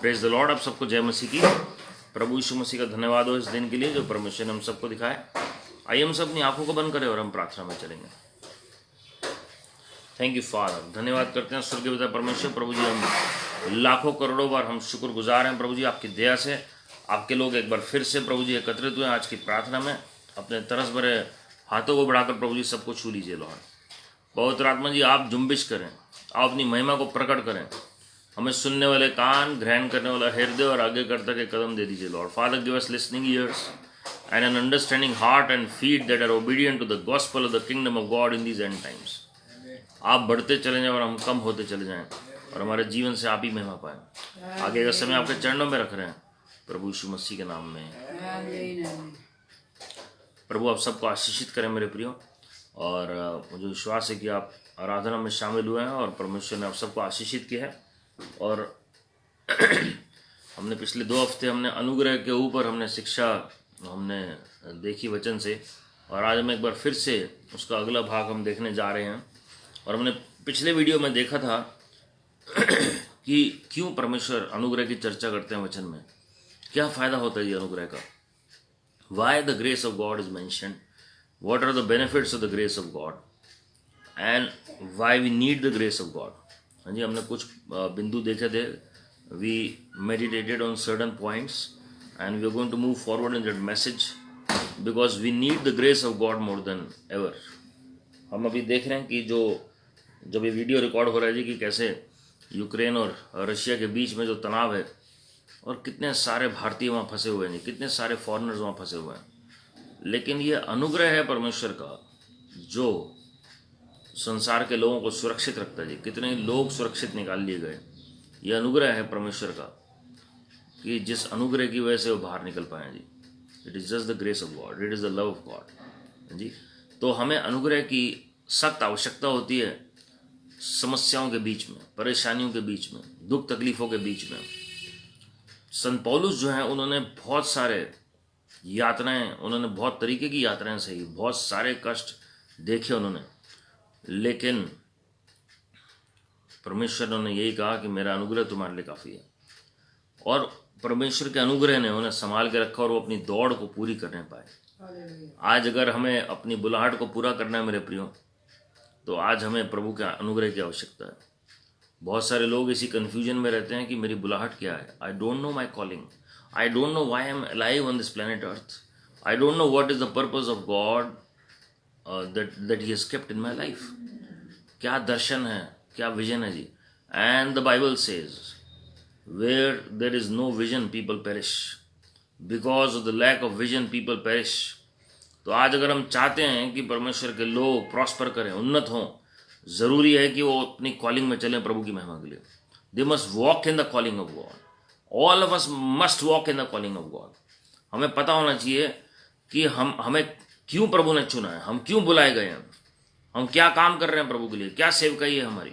Praise the Lord. आप सबको जय मसीह की। प्रभु यीशु मसीह का धन्यवाद हो इस दिन के लिए जो परमेश्वर ने हम सबको दिखाए। आइए हम सब अपनी आंखों को बंद करें और हम प्रार्थना में चलेंगे। थैंक यू फादर, धन्यवाद करते हैं स्वर्गीय पिता परमेश्वर। प्रभु जी, हम लाखों करोड़ों बार हम शुक्रगुजार हैं प्रभु जी आपकी दया से। आपके लोग एक बार फिर से प्रभु जी एकत्रित हुए आज की प्रार्थना में। अपने तरस भरे हाथों को बढ़ाकर प्रभु जी सबको छू लीजिए लॉर्ड। पवित्र आत्मा जी, आप जुम्बिश करें, आप अपनी महिमा को प्रकट करें। हमें सुनने वाले कान, ग्रहण करने वाला हृदय और आगे करता के कदम दे दीजिए Lord. Father, give us listening years and an understanding heart and feet that are obedient to the gospel of the kingdom of God in these end times. आप बढ़ते चले जाएं और हम कम होते चले जाएं और हमारे जीवन से आप ही महिमा पाएं। आगे का समय आपके चरणों में रख रहे हैं प्रभु यीशु मसीह के नाम में। प्रभु आप सबको आशीषित करें मेरे प्रियो। और मुझे विश्वास है कि आप आराधना में शामिल हुए हैं और परमेश्वर ने आप सबको आशीषित किया है। और हमने पिछले 2 हफ्ते हमने अनुग्रह के ऊपर हमने शिक्षा हमने देखी वचन से, और आज हम एक बार फिर से उसका अगला भाग हम देखने जा रहे हैं। और हमने पिछले वीडियो में देखा था कि क्यों परमेश्वर अनुग्रह की चर्चा करते हैं वचन में, क्या फ़ायदा होता है ये अनुग्रह का। Why the grace of God is mentioned, what are the benefits of the grace of God and why we need the grace of God. हाँ जी, हमने कुछ बिंदु देखे थे। We meditated on certain points and we are going to move forward in that message because we need the grace of God more than ever. हम अभी देख रहे हैं कि जब ये वीडियो रिकॉर्ड हो रहा है जी कि कैसे यूक्रेन और रशिया के बीच में जो तनाव है और कितने सारे भारतीय वहाँ फंसे हुए हैं, कितने सारे फॉरेनर्स वहाँ फंसे हुए हैं। लेकिन ये अनुग्रह है परमेश्वर का जो संसार के लोगों को सुरक्षित रखता है जी। कितने लोग सुरक्षित निकाल लिए गए। ये अनुग्रह है परमेश्वर का कि जिस अनुग्रह की वजह से वो बाहर निकल पाए जी। It is just the grace of God, it is the love of God जी। तो हमें अनुग्रह की सख्त आवश्यकता होती है समस्याओं के बीच में, परेशानियों के बीच में, दुख तकलीफ़ों के बीच में। संत पौलुस जो हैं उन्होंने बहुत सारे यातनाएं, उन्होंने बहुत तरीके की यातनाएं सही, बहुत सारे कष्ट देखे उन्होंने, लेकिन परमेश्वर ने यही कहा कि मेरा अनुग्रह तुम्हारे लिए काफ़ी है। और परमेश्वर के अनुग्रह ने उन्हें संभाल के रखा और वो अपनी दौड़ को पूरी करने पाए। आज अगर हमें अपनी बुलाहट को पूरा करना है मेरे प्रियो, तो आज हमें प्रभु के अनुग्रह की आवश्यकता है। बहुत सारे लोग इसी कन्फ्यूजन में रहते हैं कि मेरी बुलाहट क्या है। I don't know my calling, I don't know why I am alive on this planet Earth, I don't know what is the purpose of God that he has kept in my life. क्या दर्शन है, क्या vision है जी। And the Bible says where there is no vision people perish, because of the lack of vision people perish. तो आज अगर हम चाहते हैं कि परमेश्वर के लोग प्रॉस्पर करें, उन्नत हों, ज़रूरी है कि वो अपनी कॉलिंग में चलें प्रभु की महिमा के लिए। They must walk in the calling of God. All of us must walk in the calling of God. हमें पता होना चाहिए कि हमें क्यों प्रभु ने चुना है, हम क्यों बुलाए गए हैं, हम क्या काम कर रहे हैं प्रभु के लिए, क्या सेवकाई है हमारी,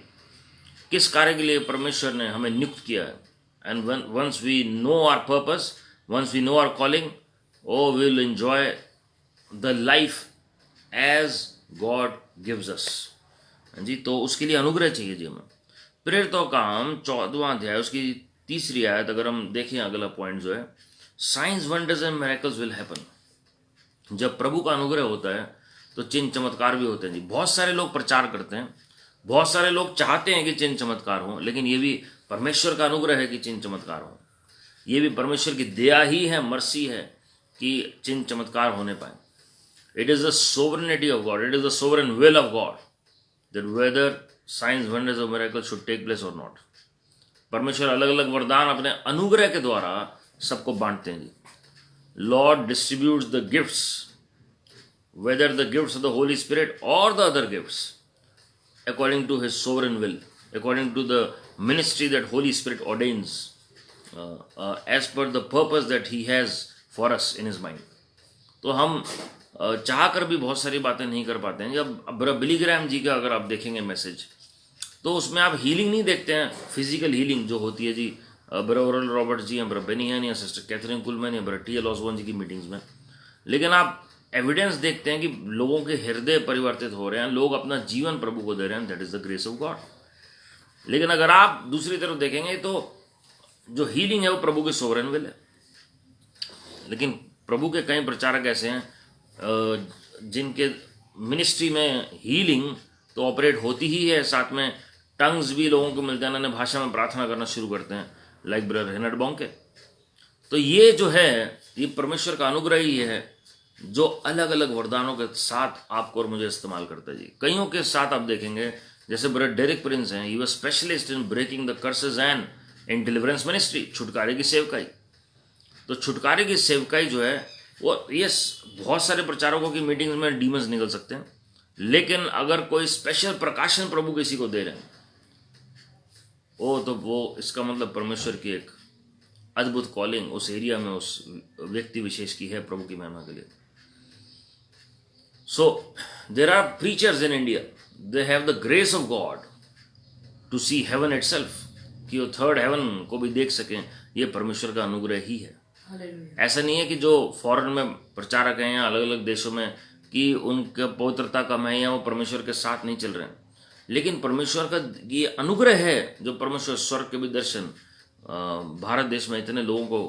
किस कार्य के लिए परमेश्वर ने हमें नियुक्त किया है। And once we know our purpose, once we know our calling, we will enjoy the life as God gives us. जी, तो उसके लिए अनुग्रह चाहिए जी हमें। प्रेरितों का काम 14वां अध्याय उसकी 3री आयत अगर हम देखें, अगला पॉइंट जो है, science wonders and miracles will happen. जब प्रभु का अनुग्रह होता है तो चिन्ह चमत्कार भी होते हैं जी। बहुत सारे लोग प्रचार करते हैं, बहुत सारे लोग चाहते हैं कि चिन्ह चमत्कार हो, लेकिन ये भी परमेश्वर का अनुग्रह है कि चिन्ह चमत्कार हो। ये भी परमेश्वर की दया ही है, मर्सी है कि चिन्ह चमत्कार होने पाए। It is the sovereignty of God, it is the sovereign will of God that whether signs wonders of miracle should take place or not. परमेश्वर अलग अलग वरदान अपने अनुग्रह के द्वारा सबको बांटते हैं जी। Lord distributes the gifts, whether the gifts of the Holy Spirit और the other gifts, according to his sovereign will, according to the ministry that Holy Spirit ordains, as per the purpose that he has for us in his mind. तो हम चाह कर भी बहुत सारी बातें नहीं कर पाते हैं। जब बिली ग्रैम जी का अगर आप देखेंगे मैसेज, तो उसमें आप हीलिंग नहीं देखते हैं, फिजिकल हीलिंग जो होती है जी। ब्रदर ओरल रॉबर्ट जी या ब्रदर बेनी हैन या सिस्टर कैथरीन कुलमैन या ब्रदर टी.एल. ऑसबॉर्न जी की मीटिंग्स में, लेकिन आप एविडेंस देखते हैं कि लोगों के हृदय परिवर्तित हो रहे हैं, लोग अपना जीवन प्रभु को दे रहे हैं। That is the grace of God. लेकिन अगर आप दूसरी तरफ देखेंगे तो जो हीलिंग है वो प्रभु के सोवरेन विल है। लेकिन प्रभु के कई प्रचारक ऐसे हैं जिनके मिनिस्ट्री में हीलिंग तो ऑपरेट होती ही है, साथ में टंग्स भी लोगों को मिलते हैं, अन्य भाषा में प्रार्थना करना शुरू करते हैं, लाइक ब्रदर हेनर्ड बोंके। तो ये जो है ये परमेश्वर का अनुग्रह ही है जो अलग अलग वरदानों के साथ आपको और मुझे इस्तेमाल करता है जी। कईयों के साथ आप देखेंगे, जैसे ब्रदर डेरिक प्रिंस हैं, he was specialist in breaking the curses and in deliverance ministry, छुटकारे की सेवकाई। तो छुटकारे की सेवकाई जो है वो यस, बहुत सारे प्रचारकों की मीटिंग्स में डीमंस निकल सकते हैं, लेकिन अगर कोई स्पेशल प्रकाशन प्रभु किसी को दे रहे हैं तो वो इसका मतलब परमेश्वर की एक अद्भुत कॉलिंग उस एरिया में उस व्यक्ति विशेष की है प्रभु की महिमा के लिए। So there are preachers in India, they have the grace of God to see heaven itself, कि वो थर्ड हेवन को भी देख सकें, ये परमेश्वर का अनुग्रह ही है। ऐसा नहीं है कि जो फॉरेन में प्रचारक हैं या अलग अलग देशों में कि उनके पवित्रता कम है या वो परमेश्वर के साथ नहीं चल रहे हैं, लेकिन परमेश्वर का ये अनुग्रह है जो परमेश्वर स्वर्ग के भी दर्शन भारत देश में इतने लोगों को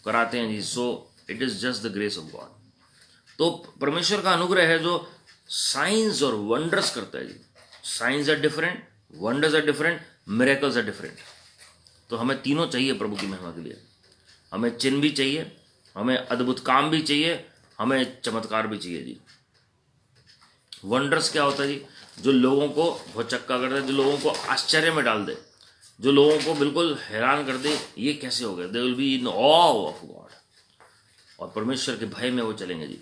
कराते हैं जी। So it is just the grace of God. तो परमेश्वर का अनुग्रह है जो साइंस और वंडर्स करता है जी। Science are different, wonders are different, miracles are different. तो हमें तीनों चाहिए प्रभु की महिमा के लिए। हमें चिन्ह भी चाहिए, हमें अद्भुत काम भी चाहिए, हमें चमत्कार भी चाहिए जी। वंडर्स क्या होता है जी? जो लोगों को भौचक्का कर दे, जो लोगों को आश्चर्य में डाल दे, जो लोगों को बिल्कुल हैरान कर दे, ये कैसे हो गया। They will be in awe of God, और परमेश्वर के भय में वो चलेंगे जी।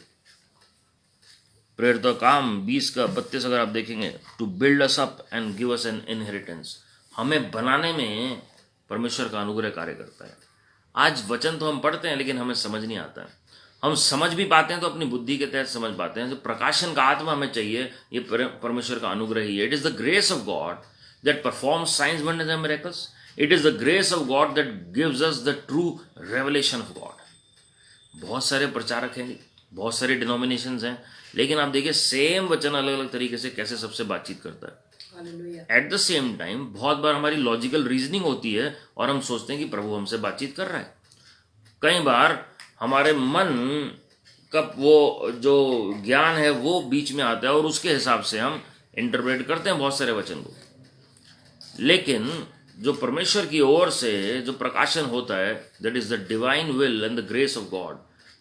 प्रेरितों काम 20:32 अगर आप देखेंगे, to build us up and give us an inheritance, हमें बनाने में परमेश्वर का अनुग्रह कार्य करता है। आज वचन तो हम पढ़ते हैं लेकिन हमें समझ नहीं आता है। हम समझ भी पाते हैं तो अपनी बुद्धि के तहत समझ पाते हैं। जो प्रकाशन का आत्मा हमें चाहिए, ये परमेश्वर का अनुग्रह ही है। It is the grace of God that performs science, wonders and miracles. It is the grace of God that gives us the true revelation of God. बहुत सारे प्रचारक हैं, बहुत सारे डिनोमिनेशंस हैं, लेकिन आप देखिए सेम वचन अलग अलग तरीके से कैसे सबसे बातचीत करता है। एट द सेम टाइम बहुत बार हमारी लॉजिकल रीजनिंग होती है और हम सोचते हैं कि प्रभु हमसे बातचीत कर रहा है। कई बार हमारे मन का वो जो ज्ञान है वो बीच में आता है और उसके हिसाब से हम इंटरप्रेट करते हैं बहुत सारे वचन को। लेकिन जो परमेश्वर की ओर से जो प्रकाशन होता है, that is the divine will and the grace of God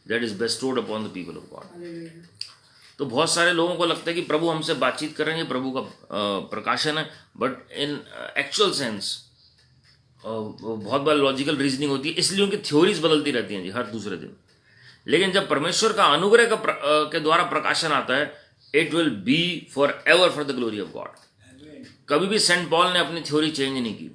that is bestowed upon the people of God. तो बहुत सारे लोगों को लगता है कि प्रभु हमसे बातचीत कर रहे हैं, प्रभु का प्रकाशन है, बट इन एक्चुअल सेंस बहुत बार लॉजिकल रीजनिंग होती है, इसलिए उनकी थ्योरीज बदलती रहती हैं जी हर दूसरे दिन। लेकिन जब परमेश्वर का अनुग्रह के द्वारा प्रकाशन आता है, it will be for ever for the glory of God. कभी भी सेंट पॉल ने अपनी थ्योरी चेंज नहीं की,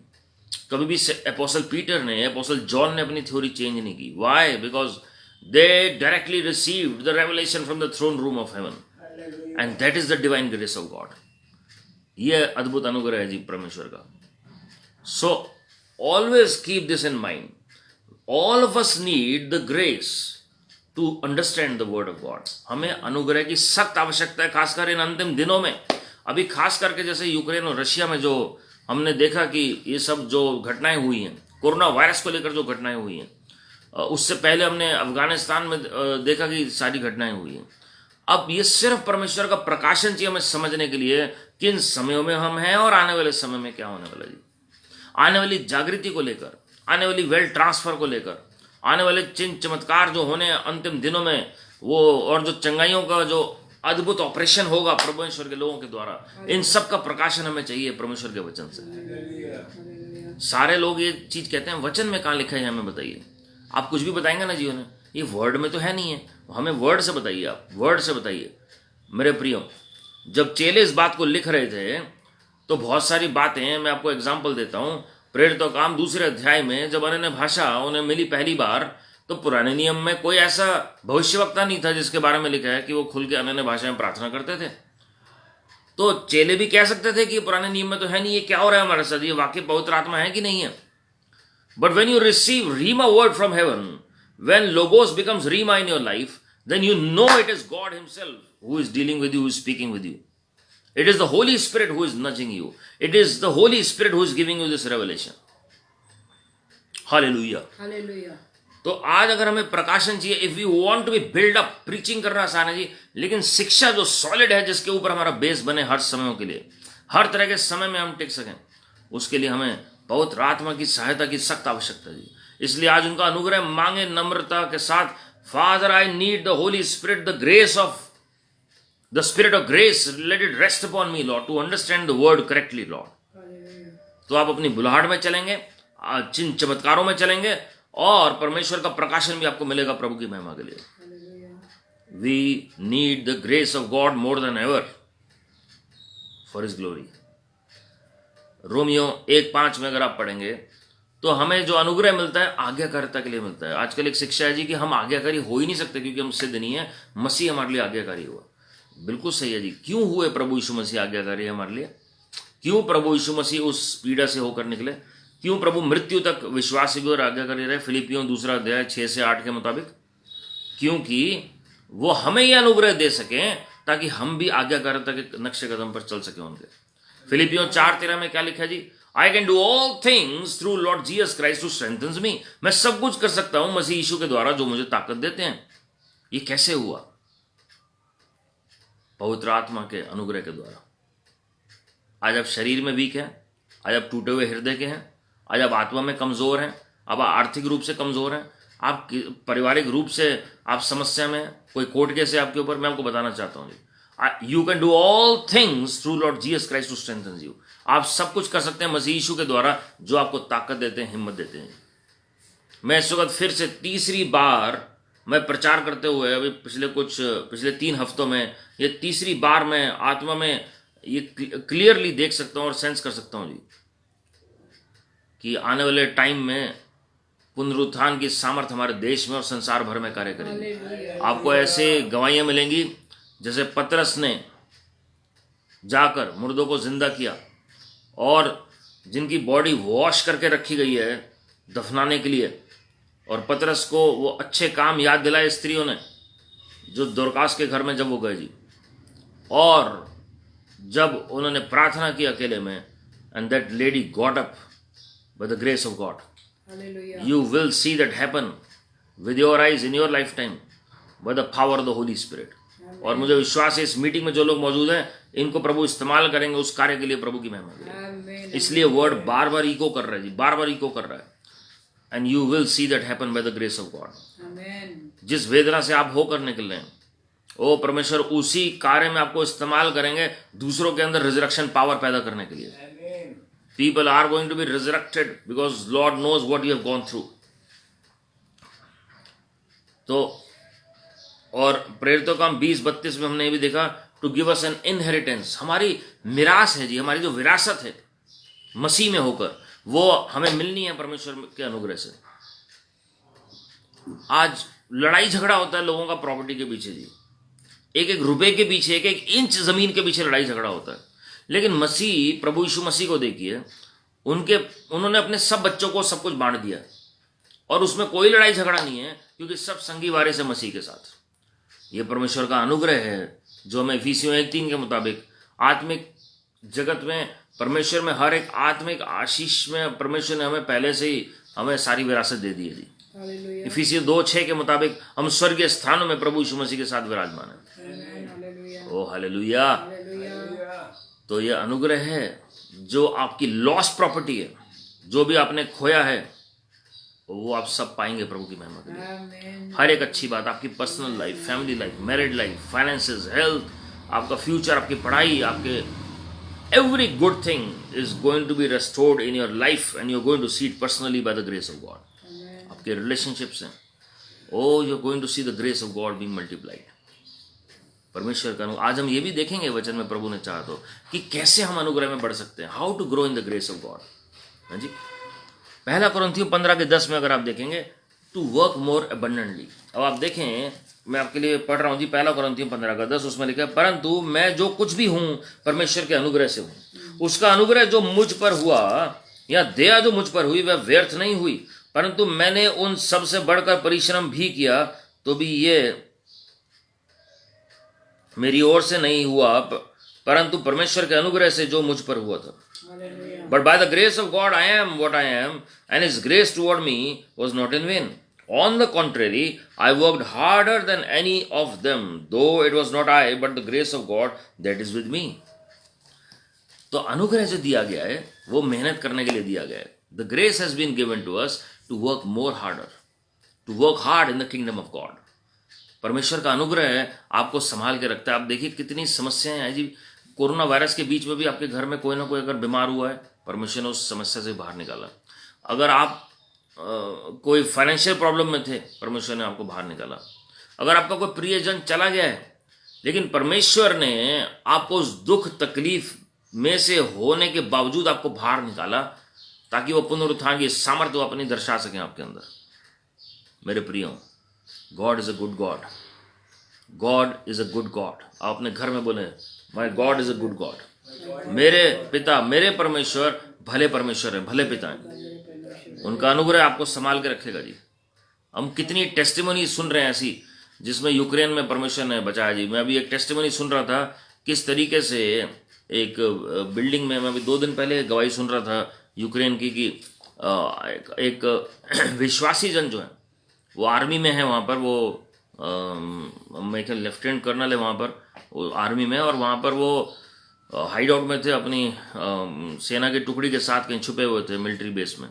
कभी भी एपोस्टल पीटर ने, एपोस्टल जॉन ने अपनी थ्योरी चेंज नहीं की। Why? Because they directly received the revelation from the throne room of heaven, and that is the divine grace of God. ये अद्भुत अनुग्रह है जी परमेश्वर का। So always keep this in mind. All of us need the grace to understand the word of God. हमें अनुग्रह की सख्त आवश्यकता है, खासकर इन अंतिम दिनों में। अभी खास करके जैसे यूक्रेन और रशिया में जो हमने देखा कि ये सब जो घटनाएं हुई हैं, कोरोना वायरस को लेकर जो घटनाएं हुई हैं, उससे पहले हमने अफगानिस्तान में देखा कि सारी घटनाएं हुई हैं। अब ये सिर्फ परमेश्वर का प्रकाशन चाहिए हमें समझने के लिए किन समयों में हम हैं और आने वाले समय में क्या होने वाला जी। आने वाली जागृति को लेकर, आने वाली वेल्थ ट्रांसफर को लेकर, आने वाले चिन्ह चमत्कार जो होने अंतिम दिनों में वो, और जो चंगाइयों का जो अद्भुत ऑपरेशन होगा परमेश्वर के लोगों के द्वारा, इन सब का प्रकाशन हमें चाहिए परमेश्वर के वचन से। सारे लोग ये चीज कहते हैं वचन में कहाँ लिखा है, हमें बताइए। आप कुछ भी बताएंगे ना जीवन में, ये वर्ड में तो है नहीं है, हमें वर्ड से बताइए, आप वर्ड से बताइए। मेरे प्रियो, जब चेले इस बात को लिख रहे थे तो बहुत सारी बातें, मैं आपको एग्जांपल देता हूँ। प्रेरितों का काम 2 अध्याय में जब अन्य भाषा उन्हें मिली पहली बार, तो पुराने नियम में कोई ऐसा भविष्यवक्ता नहीं था जिसके बारे में लिखा है कि वो खुल के अन्य भाषा में प्रार्थना करते थे। तो चेले भी कह सकते थे कि पुराने नियम में तो है नहीं, ये क्या हो रहा है हमारे साथ, ये वाकई पवित्र आत्मा है कि नहीं है। But when you receive Rhema word from heaven, when Logos becomes Rhema in your life, then you know it is God himself who is dealing with you, who is speaking with you. It is the Holy Spirit who is nudging you. It is the Holy Spirit who is giving you this revelation. Hallelujah. Hallelujah. तो आज अगर हमें प्रकाशन चाहिए, if we want to be build up, preaching करना आसान है जी, लेकिन शिक्षा जो सॉलिड है, जिसके ऊपर हमारा बेस बने हर समयों के लिए, हर तरह के समय में हम टिक सकें, उसके लिए हमें पवित्र आत्मा की सहायता की सख्त आवश्यकता है जी। इसलिए आज उनका अनुग्रह मांगे नम्रता के साथ। Father, I need the Holy Spirit, the grace of the spirit of grace, let it rest upon me Lord, to understand the word correctly Lord. तो आप अपनी बुलाहट में चलेंगे, चिन्ह चमत्कारों में चलेंगे, और परमेश्वर का प्रकाशन भी आपको मिलेगा प्रभु की महिमा के लिए। We need the grace of God more than ever for his glory. रोमियो 1:5 में अगर आप पढ़ेंगे तो हमें जो अनुग्रह मिलता है आज्ञाकारिता के लिए मिलता है। आजकल एक शिक्षा है जी कि हम आज्ञाकारी हो ही नहीं सकते क्योंकि हम सिद्ध नहीं है, मसीह हमारे लिए आज्ञाकारी हुआ। बिल्कुल सही है जी। क्यों हुए प्रभु यीशु मसीह आज्ञाकारी हमारे लिए? क्यों प्रभु यीशु मसीह उस पीड़ा से होकर निकले? क्यों प्रभु मृत्यु तक विश्वासी और आज्ञाकारी रहे? फिलिपियों 2 अध्याय 6 से 8 के मुताबिक, क्योंकि वो हमें यह अनुग्रह दे सकें ताकि हम भी आज्ञाकारिता के नक्शे कदम पर चल सके उनके। फिलिपियों 4:13 में क्या लिखा जी? I can do all things through Lord Jesus Christ who strengthens me. मैं सब कुछ कर सकता हूं मसीह यीशु के द्वारा जो मुझे ताकत देते हैं। ये कैसे हुआ? पवित्र आत्मा के अनुग्रह के द्वारा। आज आप शरीर में वीक हैं, आज आप टूटे हुए हृदय के हैं, आज आप आत्मा में कमजोर हैं, अब आप आर्थिक रूप से कमजोर हैं, आप पारिवारिक रूप से आप समस्या में, कोई कोर्ट केस है आपके ऊपर, मैं आपको बताना चाहता हूं जी, you can do all things through Lord Jesus Christ who strengthens you. आप सब कुछ कर सकते हैं मसीह यीशु के द्वारा जो आपको ताकत देते हैं, हिम्मत देते हैं। मैं इस वक्त फिर से तीसरी बार मैं प्रचार करते हुए अभी पिछले 3 हफ्तों में ये तीसरी बार मैं आत्मा में ये क्लियरली देख सकता हूं और सेंस कर सकता हूं जी कि आने वाले टाइम में पुनरुत्थान की सामर्थ हमारे देश में और संसार भर में कार्य करेगी। आपको ऐसे गवाहियां मिलेंगी जैसे पतरस ने जाकर मुर्दों को जिंदा किया और जिनकी बॉडी वॉश करके रखी गई है दफनाने के लिए, और पतरस को वो अच्छे काम याद दिलाए स्त्रियों ने जो दोरकास के घर में जब वो गए जी, और जब उन्होंने प्रार्थना की अकेले में, and that lady got up by the grace of God. Hallelujah. You will see that happen with your eyes in your lifetime by the power of the Holy Spirit. और मुझे विश्वास है इस मीटिंग में जो लोग मौजूद हैं इनको प्रभु इस्तेमाल करेंगे उस कार्य के लिए, प्रभु की महिमा के लिए। इसलिए वर्ड बार बार इको कर रहा है जी, बार बार इको कर रहा है। And you will see that happen by the grace of God. जिस वेदना से आप होकर निकल रहे हैं, ओ परमेश्वर उसी कार्य में आपको इस्तेमाल करेंगे दूसरों के अंदर रिजरेक्शन पावर पैदा करने के लिए। People are going to be resurrected because Lord knows what you have gone through. तो और प्रेरितों का 20:32 में हमने ये भी देखा, to give us an inheritance. हमारी मिरास है जी, हमारी जो विरासत है मसीह में होकर वो हमें मिलनी है परमेश्वर के अनुग्रह से। आज लड़ाई झगड़ा होता है लोगों का प्रॉपर्टी के पीछे जी, एक रुपए के पीछे, एक इंच जमीन के पीछे लड़ाई झगड़ा होता है। लेकिन मसीह, प्रभु यीशु मसीह को देखिए, उन्होंने अपने सब बच्चों को सब कुछ बांट दिया और उसमें कोई लड़ाई झगड़ा नहीं है क्योंकि सब संगी वारे से मसीह के साथ। ये परमेश्वर का अनुग्रह है जो हमें इफिसियों 1:3 के मुताबिक आत्मिक जगत में परमेश्वर में हर एक आत्मिक आशीष में परमेश्वर ने हमें पहले से ही हमें सारी विरासत दे दी है जी। इफिसियों 2:6 के मुताबिक हम स्वर्गीय स्थानों में प्रभु यीशु मसीह के साथ विराजमान है। ओ हालेलुया। तो यह अनुग्रह है जो आपकी लॉस्ट प्रॉपर्टी है, जो भी आपने खोया है वो आप सब पाएंगे प्रभु की महिमा के लिए। हर एक अच्छी बात, आपकी personal life, family life, married life, finances, health, आपका फ्यूचर, आपकी पढ़ाई, आपके every good thing is going to be restored in your life and you are going to see it personally by the grace of God. आपके relationships हैं, oh you are going to see the grace of God being multiplied. परमेश्वर का आज हम ये भी देखेंगे वचन में, प्रभु ने चाहा तो, कि कैसे हम अनुग्रह में बढ़ सकते हैं, how to grow in the grace of God. हाँ जी, 1 कुरिन्थियों 15:10 में अगर आप देखेंगे, टू वर्क मोर अबंडेंटली। अब आप देखें, मैं आपके लिए पढ़ रहा हूँ जी 1 कुरिन्थियों 15:10, उसमें लिखा है, परंतु मैं जो कुछ भी हूँ परमेश्वर के अनुग्रह से हूँ। उसका अनुग्रह जो मुझ पर हुआ या दया जो मुझ पर हुई वह व्यर्थ नहीं हुई, परंतु मैंने उन सबसे बढ़कर परिश्रम भी किया तो भी ये मेरी ओर से नहीं हुआ परंतु परमेश्वर के अनुग्रह से जो मुझ पर हुआ था। But by the grace of God I am what I am, and His grace toward me was not in vain. On the contrary, I worked harder than any of them, though it was not I, but the grace of God that is with me. तो अनुग्रह जो दिया गया है वो मेहनत करने के लिए दिया गया है. The grace has been given to us to work more harder, to work hard in the kingdom of God. परमेश्वर का अनुग्रह आपको संभाल के रखता है. आप देखिए कितनी समस्याएं हैं जी. कोरोना वायरस के बीच में भी आपके घर में कोई ना कोई अगर बीमार हुआ है, परमेश्वर ने उस समस्या से बाहर निकाला. अगर आप कोई फाइनेंशियल प्रॉब्लम में थे, परमेश्वर ने आपको बाहर निकाला. अगर आपका कोई प्रियजन चला गया है, लेकिन परमेश्वर ने आपको उस दुख तकलीफ में से होने के बावजूद आपको बाहर निकाला, ताकि वो पुनरुत्थान की सामर्थ्य वो अपनी दर्शा सकें आपके अंदर. मेरे प्रियो, God is a good God. God is a good God. आप अपने घर में बोले, my God is a good God. मेरे पिता, मेरे परमेश्वर भले परमेश्वर है, भले पिता है. उनका अनुग्रह आपको संभाल के रखेगा जी. हम कितनी टेस्टिमनी सुन रहे हैं ऐसी, जिसमें यूक्रेन में परमेश्वर ने बचाया जी. मैं अभी एक टेस्टिमनी सुन रहा था किस तरीके से एक बिल्डिंग में, मैं अभी 2 दिन पहले गवाही सुन रहा था यूक्रेन की कि एक विश्वासी जन जो है वो आर्मी में है. वहाँ पर वो मैं क्या लेफ्टिनेंट कर्नल है वहाँ पर, वो आर्मी में, और वहाँ पर वो हाइड आउट में थे, अपनी सेना की टुकड़ी के साथ कहीं छुपे हुए थे मिलिट्री बेस में,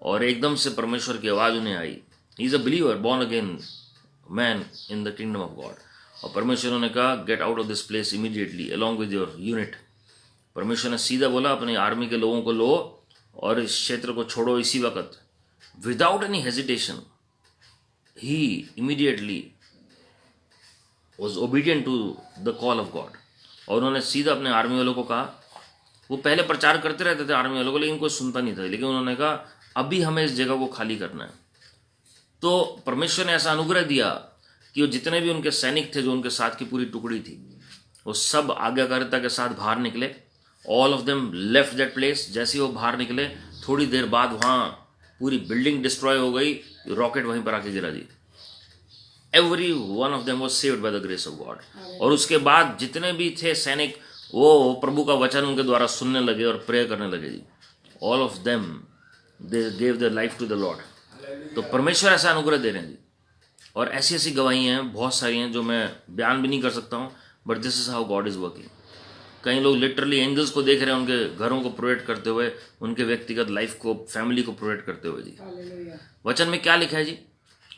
और एकदम से परमेश्वर की आवाज़ उन्हें आई. He is a believer, born again man in the kingdom of God. और परमेश्वर ने कहा get out of this place immediately along with your unit. परमेश्वर ने सीधा बोला अपनी आर्मी के लोगों को लो और इस क्षेत्र को छोड़ो इसी वक्त. Without any hesitation he immediately was obedient to the call of God. और उन्होंने सीधा अपने आर्मी वालों को कहा. वो पहले प्रचार करते रहते थे आर्मी वालों को, लेकिन कोई सुनता नहीं था. लेकिन उन्होंने कहा अभी हमें इस जगह को खाली करना है. तो परमेश्वर ने ऐसा अनुग्रह दिया कि वो जितने भी उनके सैनिक थे, जो उनके साथ की पूरी टुकड़ी थी, वो सब आज्ञाकारिता के साथ बाहर निकले. All of them left that place. जैसे ही वो बाहर निकले, थोड़ी देर बाद वहाँ पूरी बिल्डिंग डिस्ट्रॉय हो गई. रॉकेट वहीं पर आके गिरा दी. Every one of them was saved by the grace of God. और उसके बाद जितने भी थे सैनिक, वो प्रभु का वचन उनके द्वारा सुनने लगे और प्रेयर करने लगे जी. All of them they gave their life to the Lord. तो परमेश्वर ऐसा अनुग्रह दे रहे हैं जी. और ऐसी ऐसी गवाहियाँ हैं, बहुत सारी हैं, जो मैं बयान भी नहीं कर सकता हूँ. But this is how God is working. कई लोग लिटरली एंजल्स को देख रहे हैं उनके घरों को प्रोवाइड करते हुए, उनके व्यक्तिगत लाइफ को, फैमिली को प्रोवाइड करते हुए जी. वचन में क्या लिखा है जी?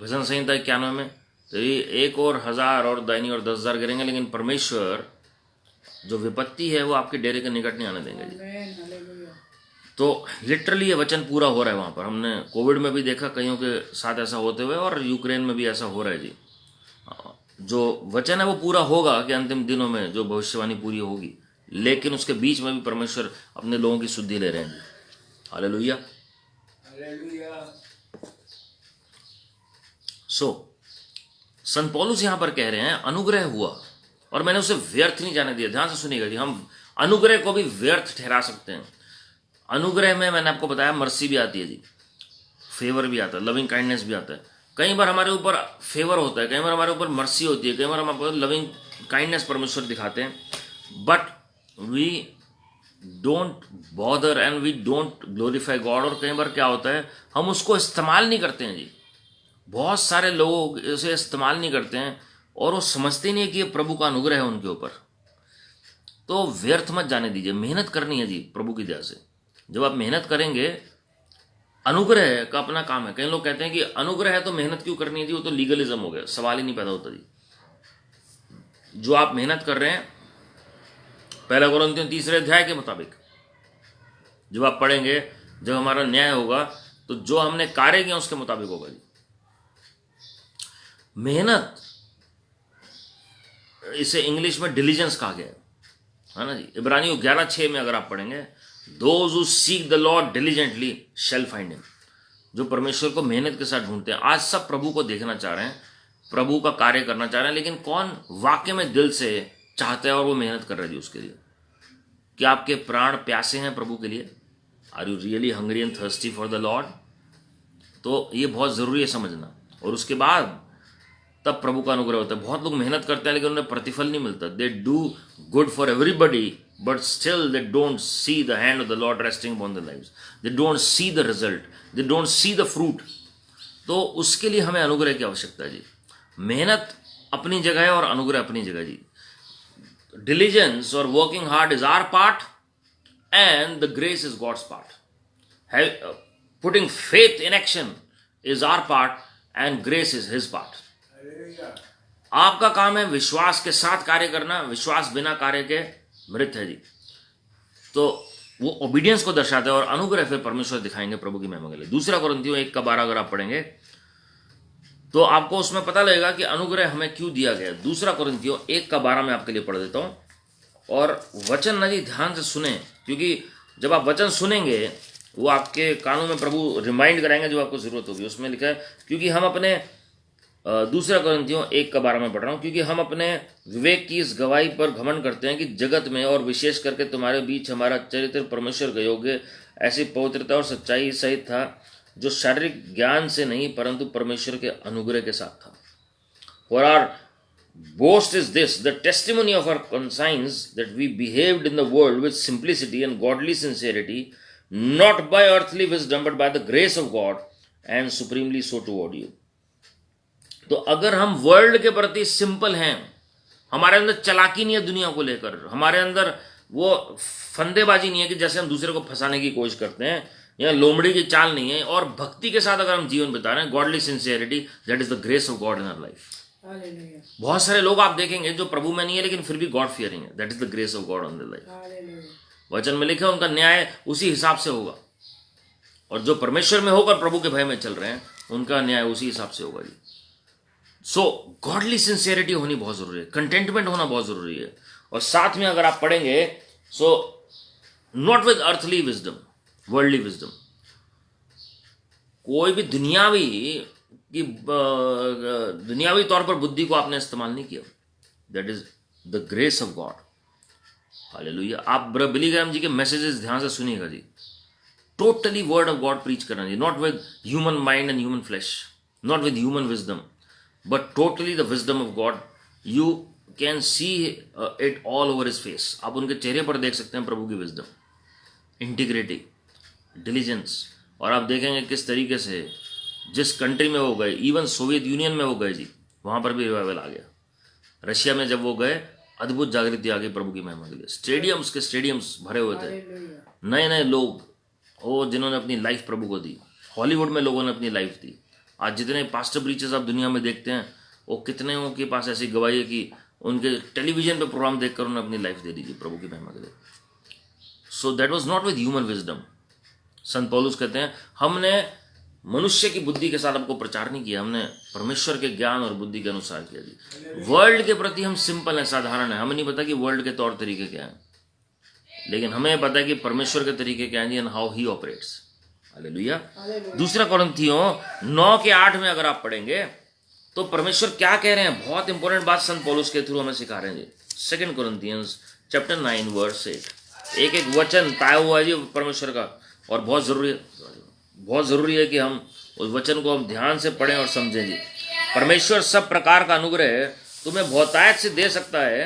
भजन संहिता 91 में, तो ये 1 और 1000 और दाहिनी और 10,000 गिरेंगे, लेकिन परमेश्वर जो विपत्ति है वो आपके डेरे के निकट नहीं आने देंगे जी. तो लिटरली ये वचन पूरा हो रहा है वहाँ पर. हमने कोविड में भी देखा कईयों के साथ ऐसा होते हुए, और यूक्रेन में भी ऐसा हो रहा है जी. जो वचन है वो पूरा होगा कि अंतिम दिनों में जो भविष्यवाणी पूरी होगी, लेकिन उसके बीच में भी परमेश्वर अपने लोगों की शुद्धि ले रहे हैं. हालेलुया. सो संत पौलुस यहाँ पर कह रहे हैं अनुग्रह हुआ और मैंने उसे व्यर्थ नहीं जाने दिया. ध्यान से सुनिएगा जी. हम अनुग्रह को भी व्यर्थ ठहरा सकते हैं. अनुग्रह में मैंने आपको बताया मर्सी भी आती है जी, फेवर भी आता है, लविंग काइंडनेस भी आता है. कई बार हमारे ऊपर फेवर होता है, कई बार हमारे ऊपर मर्सी होती है, कई बार हमारे ऊपर लविंग काइंडनेस परमेश्वर दिखाते हैं. But we don't bother and we don't glorify God. और कई बार क्या होता है, हम उसको इस्तेमाल नहीं करते हैं जी. बहुत सारे लोग इसे इस्तेमाल नहीं करते हैं और वो समझते नहीं है कि ये प्रभु का अनुग्रह है उनके ऊपर. तो व्यर्थ मत जाने दीजिए. मेहनत करनी है जी प्रभु की दया से. जब आप मेहनत करेंगे, अनुग्रह का अपना काम है. कई लोग कहते हैं कि अनुग्रह है तो मेहनत क्यों करनी है जी, वो तो लीगलिज्म हो गया, सवाल ही नहीं पैदा होता जी. जो आप मेहनत कर रहे हैं, 1 कोरिन्थियों 3 अध्याय के मुताबिक जब आप पढ़ेंगे, जब हमारा न्याय होगा, तो जो हमने कार्य किया उसके मुताबिक होगा जी. मेहनत, इसे इंग्लिश में डिलीजेंस कहा गया है ना जी. इब्रानियों 11:6 में अगर आप पढ़ेंगे, Those who seek the Lord diligently shall find him. जो परमेश्वर को मेहनत के साथ ढूंढते हैं. आज सब प्रभु को देखना चाह रहे हैं, प्रभु का कार्य करना चाह रहे हैं, लेकिन कौन वाकई में दिल से चाहता है और वो मेहनत कर रहा है जी उसके लिए? क्या आपके प्राण प्यासे हैं प्रभु के लिए? Are you really hungry and thirsty for the Lord? तो ये बहुत ज़रूरी है समझना. और उसके बाद तब प्रभु का अनुग्रह होता है. बहुत लोग मेहनत करते हैं लेकिन उन्हें प्रतिफल नहीं मिलता. They do good for everybody but still they don't see the hand of the Lord resting upon their lives. They don't see the result. They don't see the fruit. तो उसके लिए हमें अनुग्रह की आवश्यकता है जी. मेहनत अपनी जगह है और अनुग्रह अपनी जगह जी. Diligence or working hard is our part, and the grace is God's part. Putting faith in action is our part, and grace is His part. आपका काम है विश्वास के साथ कार्य करना, विश्वास बिना कार्य के मृत है जी. तो वो ओबीडियंस को दर्शाता है और अनुग्रह फिर परमेश्वर दिखाएंगे प्रभु की महिमा के लिए. दूसरा कोरिन्थियों 1:12 अगर आप पढ़ेंगे तो आपको उसमें पता लगेगा कि अनुग्रह हमें क्यों दिया गया. दूसरा कोरिन्थियों 1:12 में आपके लिए पढ़ देता हूं. और वचन ना जी ध्यान से सुने, क्योंकि जब आप वचन सुनेंगे वो आपके कानों में प्रभु रिमाइंड कराएंगे जो आपको जरूरत होगी. उसमें लिखा है, क्योंकि हम अपने दूसरा कोरिन्थियों 1:12 में पढ़ रहा हूं, क्योंकि हम अपने विवेक की इस गवाही पर घमंड करते हैं कि जगत में और विशेष करके तुम्हारे बीच हमारा चरित्र परमेश्वर के योग्य ऐसी पवित्रता और सच्चाई सहित था जो शारीरिक ज्ञान से नहीं परंतु परमेश्वर के अनुग्रह के साथ था. For our boast is this, the testimony of our conscience, that we behaved in the world with simplicity and godly sincerity, not by earthly wisdom but by the grace of God, and supremely so toward you. तो अगर हम world के प्रति simple हैं, हमारे अंदर चालाकी नहीं है दुनिया को लेकर, हमारे अंदर वो फंदेबाजी नहीं है कि जैसे हम दूसरे को फंसाने की कोशिश करते हैं, या लोमड़ी की चाल नहीं है, और भक्ति के साथ अगर हम जीवन बिता रहे हैं, godly sincerity, that is the grace of God in our life. बहुत सारे लोग आप देखेंगे जो प्रभु में नहीं है लेकिन फिर भी गॉड फियरिंग है, that is the grace of God on their life. वचन में लिखा है उनका न्याय उसी हिसाब से होगा, और जो परमेश्वर में होकर प्रभु के भय में चल रहे हैं उनका न्याय उसी हिसाब से होगा जी. सो गॉडली सिंसियरिटी होनी बहुत जरूरी है, कंटेंटमेंट होना बहुत जरूरी है. और साथ में अगर आप पढ़ेंगे, so not with earthly wisdom, worldly wisdom. कोई भी दुनियावी तौर पर बुद्धि को आपने इस्तेमाल नहीं किया. That is the grace of God. Hallelujah. आप बिली ग्राहम जी के मैसेजेस ध्यान से सुनिएगा जी. Totally word of God preach करना जी, not with human mind and human flesh, not with human wisdom, but totally the wisdom of God. You can see it all over his face. आप उनके चेहरे पर देख सकते हैं प्रभु की विजडम, इंटीग्रिटी, डिलीजेंस. और आप देखेंगे किस तरीके से जिस कंट्री में वो गए, इवन सोवियत यूनियन में वो गए जी, वहां पर भी रिवाइवल आ गया. रशिया में जब वो गए, अद्भुत जागृति आ गई प्रभु की महिमा के लिए. स्टेडियम्स के स्टेडियम्स भरे हुए थे, नए नए लोग वो जिन्होंने अपनी लाइफ प्रभु को दी. हॉलीवुड में लोगों ने अपनी लाइफ दी. आज जितने पास्टर प्रीचर्स आप दुनिया में देखते हैं, वो कितने के पास ऐसी गवाही है कि उनके टेलीविजन पे प्रोग्राम देखकर उन्होंने अपनी लाइफ दे दी प्रभु की महिमा के लिए. So that was not with human wisdom. संत पौलुस कहते हैं, हमने मनुष्य की बुद्धि के साथ आपको प्रचार नहीं किया, हमने परमेश्वर के ज्ञान और बुद्धि के अनुसार किया जी. वर्ल्ड के प्रति हम सिंपल हैं, साधारण है. हमें नहीं पता कि वर्ल्ड के तौर तरीके क्या हैं, लेकिन हमें पता है कि परमेश्वर के तरीके क्या हैं जी, and how he operates. Hallelujah. दूसरा कोरिन्थियों 9:8 में अगर आप पढ़ेंगे तो परमेश्वर क्या कह रहे हैं, बहुत इंपॉर्टेंट बात संत पौलुस के थ्रू हमें सिखा रहे हैं जी. 2 Corinthians chapter 9 verse 8. एक एक वचन पाया हुआ है जी परमेश्वर का, और बहुत जरूरी है कि हम उस वचन को हम ध्यान से पढ़ें और समझें जी. परमेश्वर सब प्रकार का अनुग्रह तुम्हें बहुतायत से दे सकता है,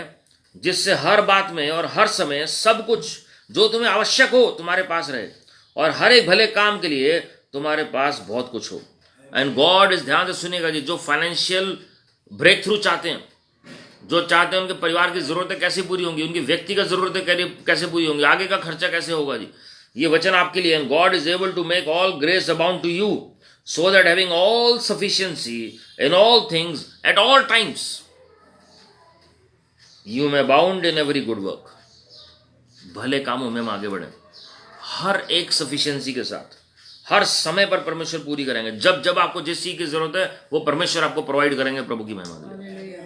जिससे हर बात में और हर समय सब कुछ जो तुम्हें आवश्यक हो तुम्हारे पास रहे, और हर एक भले काम के लिए तुम्हारे पास बहुत कुछ हो. एंड गॉड इस, ध्यान से सुनिएगा जी, जो फाइनेंशियल ब्रेक थ्रू चाहते हैं, जो चाहते हैं उनके परिवार की जरूरतें कैसे पूरी होंगी, उनकी व्यक्तिगत जरूरतें कैसे पूरी होंगी, आगे का खर्चा कैसे होगा जी, ये वचन आपके लिए. And God is able to make all grace abound to you, so that having all sufficiency in all things at all times you may bound in every good work. भले कामों में हम आगे बढ़े, हर एक सफिशिएंसी के साथ, हर समय पर परमेश्वर पूरी करेंगे. जब जब आपको जिस चीज की जरूरत है वो परमेश्वर आपको प्रोवाइड करेंगे प्रभु की महिमा के लिए.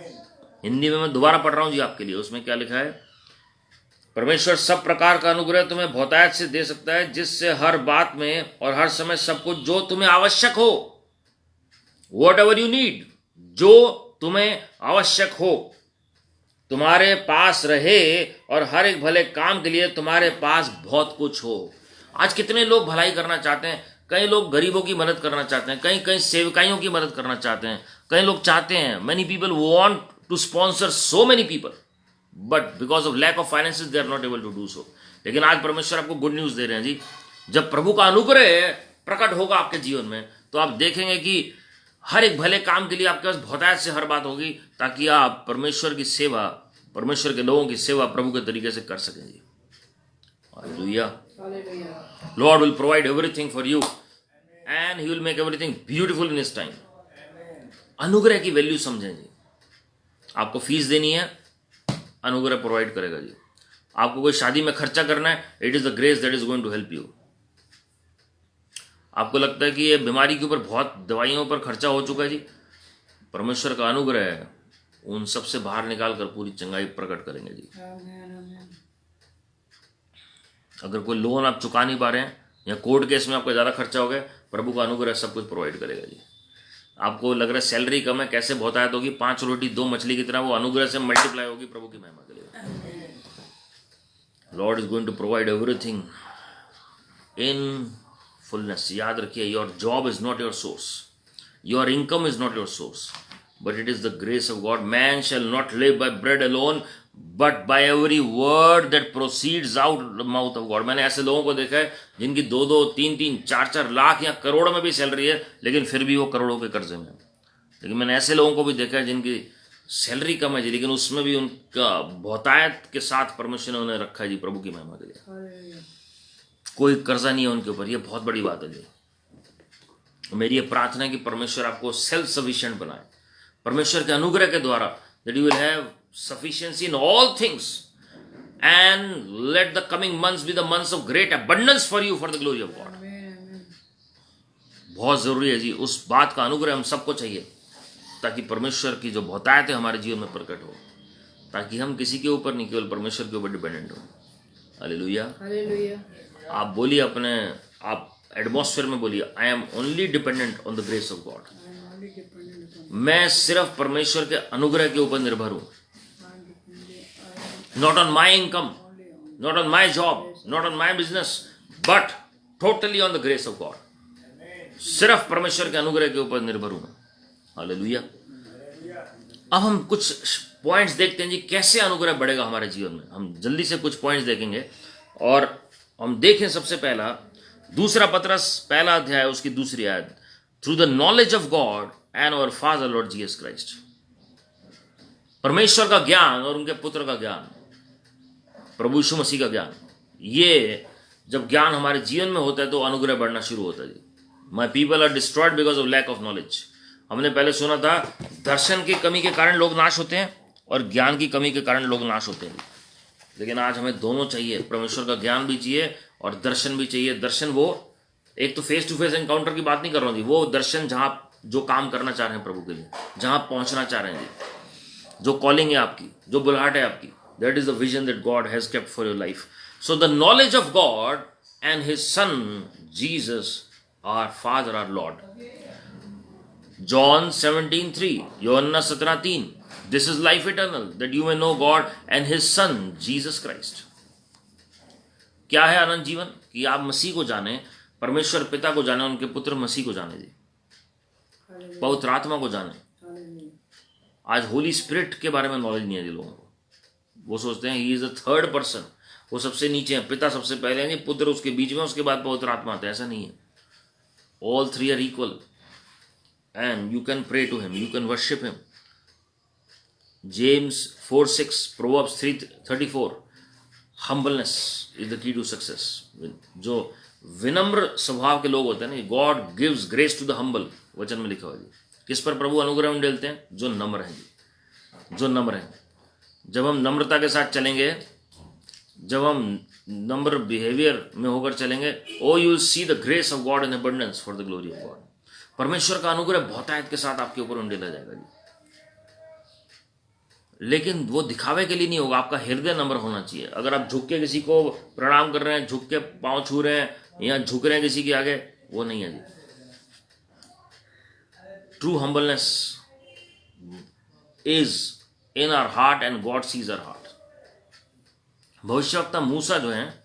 हिंदी में मैं दोबारा पढ़ रहा हूं जी आपके लिए. उसमें क्या लिखा है, परमेश्वर सब प्रकार का अनुग्रह तुम्हें बहुतायत से दे सकता है, जिससे हर बात में और हर समय सब कुछ जो तुम्हें आवश्यक हो, वॉट एवर यू नीड, जो तुम्हें आवश्यक हो तुम्हारे पास रहे, और हर एक भले काम के लिए तुम्हारे पास बहुत कुछ हो. आज कितने लोग भलाई करना चाहते हैं, कई लोग गरीबों की मदद करना चाहते हैं, कई सेवकाइयों की मदद करना चाहते हैं, कई लोग चाहते हैं, many people want to sponsor so many people, but because of lack of finances they are not able to do so. लेकिन आज परमेश्वर आपको गुड न्यूज दे रहे हैं जी, जब प्रभु का अनुग्रह प्रकट होगा आपके जीवन में तो आप देखेंगे कि हर एक भले काम के लिए आपके पास बहुतायत से हर बात होगी, ताकि आप परमेश्वर की सेवा, परमेश्वर के लोगों की सेवा प्रभु के तरीके से कर सकें जी। Hallelujah. Lord will provide everything for you and he will make everything beautiful in his time. अनुग्रह की वैल्यू समझें जी। आपको फीस देनी है, अनुग्रह प्रोवाइड करेगा जी। आपको कोई शादी में खर्चा करना है, it is the grace that is going to help you. आपको लगता है कि ये बीमारी के ऊपर बहुत दवाइयों पर खर्चा हो चुका है जी, परमेश्वर का अनुग्रह है उन सबसे बाहर निकाल कर पूरी चंगाई प्रकट करेंगे जी। अगर कोई लोन आप चुका नहीं पा रहे हैं या कोर्ट केस में आपका ज़्यादा खर्चा हो गया, प्रभु का अनुग्रह सब कुछ प्रोवाइड करेगा जी। आपको लग रहा है सैलरी कम है, कैसे बहुतायत होगी, 5 रोटी 2 मछली की तरह वो अनुग्रह से मल्टीप्लाई होगी प्रभु की महिमा के लिए। Lord is going to provide everything in fullness. याद रखिए, your job is not your source, your income is not your source, but it is the grace of God. Man shall not live by bread alone but by every word that proceeds out the mouth of God. मैंने ऐसे लोगों को देखा है जिनकी 2-2, 3-3, 4-4 लाख या करोड़ में भी सैलरी है, लेकिन फिर भी वो करोड़ों के कर्जे में। लेकिन मैंने ऐसे लोगों को भी देखा है जिनकी सैलरी कम है जी, लेकिन उसमें भी उनका बहुतायत के साथ परमेश्वर ने उन्हें रखा है जी प्रभु की महिमा के लिए। कोई कर्जा नहीं है उनके ऊपर, ये बहुत बड़ी बात है जी। मेरी ये प्रार्थना है कि परमेश्वर आपको सेल्फ सफिशिएंट बनाए परमेश्वर के अनुग्रह के द्वारा, that you will have sufficiency in all things and let the coming months be the months of great abundance for you for the glory of God। बहुत जरूरी है जी, उस बात का अनुग्रह हम सबको चाहिए ताकि परमेश्वर की जो बहुतायत है हमारे जीवन में प्रकट हो, ताकि हम किसी के ऊपर नहीं केवल परमेश्वर के ऊपर डिपेंडेंट हो। हालेलुया। आप बोलिए अपने, आप एटमॉस्फेयर में बोलिए, I am only dependent on the grace of God. मैं सिर्फ परमेश्वर के अनुग्रह के ऊपर निर्भर हूं। Not on my income, not on my job, not on my business, but totally on the grace of God। सिर्फ परमेश्वर के अनुग्रह के ऊपर निर्भर हूं। हालेलुया। अब हम कुछ पॉइंट्स देखते हैं जी, कैसे अनुग्रह बढ़ेगा हमारे जीवन में। हम जल्दी से कुछ पॉइंट्स देखेंगे और हम देखें सबसे पहला 2 पतरस 1 अध्याय उसकी 2 आयत। Through the knowledge of God and our Father Lord Jesus Christ. परमेश्वर का ज्ञान और उनके पुत्र का ज्ञान, प्रभु यीशु मसीह का ज्ञान, ये जब ज्ञान हमारे जीवन में होता है तो अनुग्रह बढ़ना शुरू होता है जी। My people are destroyed because of lack of knowledge. हमने पहले सुना था दर्शन की कमी के कारण लोग नाश होते हैं और ज्ञान की कमी के कारण लोग नाश होते हैं। लेकिन आज हमें दोनों चाहिए, परमेश्वर का ज्ञान भी चाहिए और दर्शन भी चाहिए। दर्शन वो एक तो फेस टू फेस एनकाउंटर की बात नहीं कर रहा हूँ जी, वो दर्शन जहाँ जो काम करना चाह रहे हैं प्रभु के लिए, जहाँ पहुँचना चाह रहे हैं जी, जो कॉलिंग है आपकी, जो बुलाहट है आपकी, that is the vision that God has kept for your life। So the knowledge of God and his son Jesus our Father our Lord। John 17:3, यूहन्ना 17:3, this is life eternal that you may know God and his son Jesus Christ। क्या है अनंत जीवन? कि आप मसीह को जाने, परमेश्वर पिता को जाने, उनके पुत्र मसीह को जाने जी, पवित्र आत्मा को जाने। आज होली स्पिरिट के बारे में नॉलेज नहीं है जी लोगों को। वो सोचते हैं he is a third person, वो सबसे नीचे है, पिता सबसे पहले है, पुत्र उसके बीच में, उसके बाद पवित्र आत्मा आता है। ऐसा नहीं है, all 3 are equal and you can pray to him, you can worship him. James 4:6, Proverbs 3:34, humbleness is the key to success. जो विनम्र स्वभाव के लोग होते हैं ना, God gives grace to the humble, वचन में लिखा हुआ जी। किस पर प्रभु अनुग्रह में डेलते हैं? जो नम्र हैं जी, जो नम्र हैं। जब हम नम्रता के साथ चलेंगे, जब हम नम्र बिहेवियर में होकर चलेंगे, O you will see the grace of God in abundance for the glory of God. परमेश्वर का अनुग्रह बहुतायत के साथ आपके ऊपर उंडेला जाएगा जी। लेकिन वो दिखावे के लिए नहीं होगा, आपका हृदय नम्र होना चाहिए। अगर आप झुक के किसी को प्रणाम कर रहे हैं, झुक के पांव छू रहे हैं या झुक रहे हैं किसी के आगे, वो नहीं है जी। True humbleness is in our heart and God sees our heart। भविष्यवक्ता मूसा जो हैं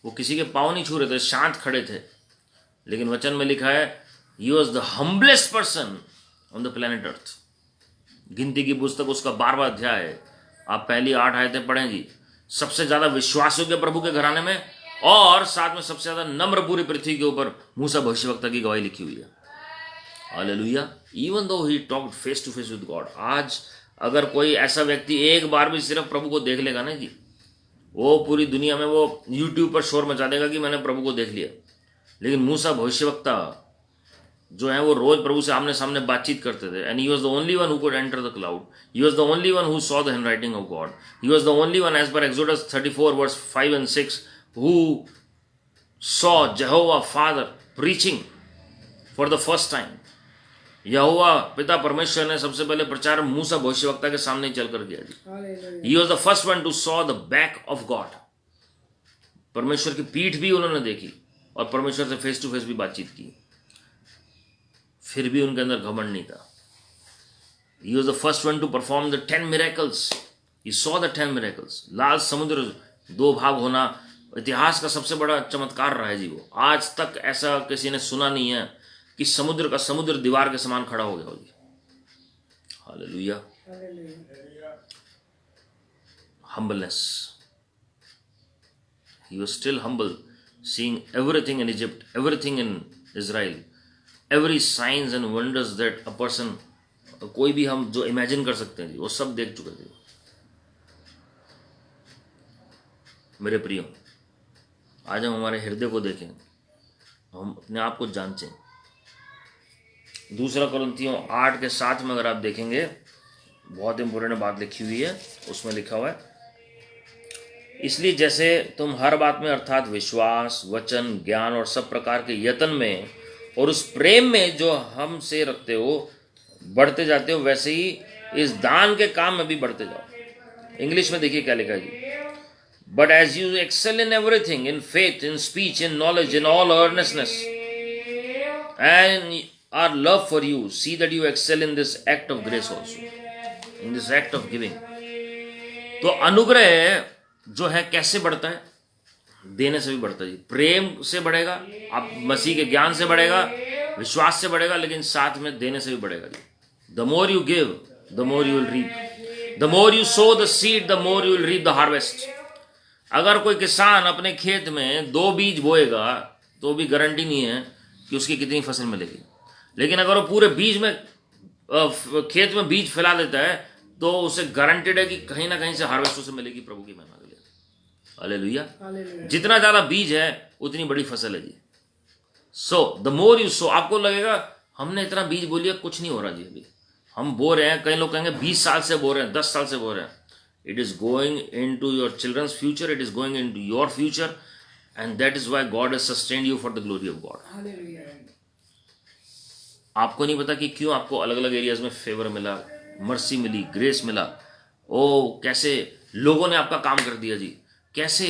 वो किसी के पांव नहीं छू रहे थे, शांत खड़े थे, लेकिन वचन में लिखा है he was the humblest person on the planet earth। गिनती की पुस्तक उसका 12वां अध्याय है, आप पहली 8 आयतें पढ़ें जी, सबसे ज्यादा विश्वास योग्य प्रभु के घराने में, और साथ में सबसे ज्यादा नम्र पूरी पृथ्वी के ऊपर मूसा भविष्यवक्ता की गवाही लिखी हुई है। Hallelujah. Even though he talked face to face with God. आज अगर कोई ऐसा व्यक्ति एक बार भी सिर्फ प्रभु को देख लेगा ना जी, वो पूरी दुनिया में वो यूट्यूब पर शोर मचा देगा कि मैंने प्रभु को देख लिया। लेकिन मूसा भविष्यवक्ता जो है वो रोज प्रभु से आमने सामने बातचीत करते थे। And he was the only one who could enter the cloud, he was the only one who saw the handwriting of God, he was the only one as per Exodus 34 verse 5 and 6 who saw Jehovah Father preaching for the first time। यहोवा पिता परमेश्वर ने सबसे पहले प्रचार मूसा भविष्यवक्ता के सामने चलकर किया जी। He was the first one to saw the back of God। परमेश्वर की पीठ भी उन्होंने देखी और परमेश्वर से फेस टू फेस भी बातचीत की, फिर भी उनके अंदर घमंड नहीं था। He was the first one to perform the 10 miracles। He saw the 10 miracles। लाल समुद्र 2 भाग होना इतिहास का सबसे बड़ा चमत्कार रहा है जी। वो आज तक ऐसा किसी ने सुना नहीं है कि समुद्र का समुद्र दीवार के समान खड़ा हो गया हो जी। Hallelujah. Humbleness। He was still humble, seeing everything in Egypt, everything in Israel, every signs and wonders that a person, कोई भी हम जो इमेजिन कर सकते हैं जी, वो सब देख चुके थे। मेरे प्रियो, आज हम हमारे हृदय को देखें, हम अपने आप को जांचें। 2 कुरिन्थियों 8:7 में अगर आप देखेंगे, बहुत इंपॉर्टेंट बात लिखी हुई है। उसमें लिखा हुआ है, इसलिए जैसे तुम हर बात में अर्थात विश्वास, वचन, ज्ञान और सब प्रकार के यत्न में और उस प्रेम में जो हमसे रखते हो बढ़ते जाते हो, वैसे ही इस दान के काम में भी बढ़ते जाओ। इंग्लिश में देखिए क्या लिखा है जी, but as you excel in everything, in faith, in speech, in knowledge, in all earnestness and our love for you, see that you excel in this act of grace also, in this act of giving. तो अनुग्रह जो है कैसे बढ़ता है? देने से भी बढ़ता है जी। प्रेम से बढ़ेगा, आप मसीह के ज्ञान से बढ़ेगा, विश्वास से बढ़ेगा, लेकिन साथ में देने से भी बढ़ेगा जी। The more you give, the more you will reap, the more you sow the seed, the more you will reap the harvest. अगर कोई किसान अपने खेत में 2 बीज बोएगा तो भी गारंटी नहीं है कि उसकी कितनी फसल मिलेगी, लेकिन अगर वो पूरे बीज में खेत में बीज फैला देता है तो उसे गारंटेड है कि कहीं ना कहीं से हार्वेस्ट उसे मिलेगी प्रभु की महिमा के लिए। हालेलुया। जितना ज्यादा बीज है उतनी बड़ी फसल है जी। सो द मोर यू सो, आपको लगेगा हमने इतना बीज बो लिया, कुछ नहीं हो रहा जी, अभी हम बो रहे हैं। कई लोग कहेंगे 20 साल से बो रहे हैं, 10 साल से बो रहे हैं। It is going in to your children's future, it is going in to your future, and that is why God has sustained you for the glory of God. आपको नहीं पता कि क्यों आपको अलग अलग एरियाज में फेवर मिला, मर्सी मिली, ग्रेस मिला। ओ कैसे लोगों ने आपका काम कर दिया जी, कैसे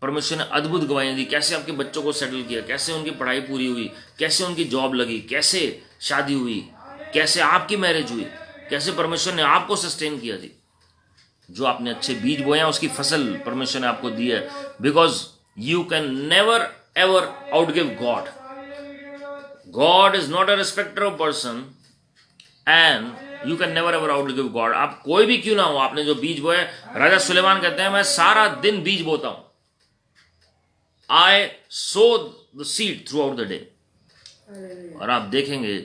परमेश्वर ने अद्भुत गवाहियां दी, कैसे आपके बच्चों को सेटल किया, कैसे उनकी पढ़ाई पूरी हुई, कैसे उनकी जॉब लगी, कैसे शादी हुई, कैसे आपकी मैरिज हुई, कैसे परमेश्वर ने आपको सस्टेन किया जी। जो आपने अच्छे बीज बोए हैं उसकी फसल परमेश्वर ने आपको दी है। Because you can never ever outgive God. God is not a respecter of person and you can never ever outgive God. आप कोई भी क्यों ना हो, आपने जो बीज बोए, राजा सुलेमान कहते हैं मैं सारा दिन बीज बोता हूं। I sow the seed throughout the day. और आप देखेंगे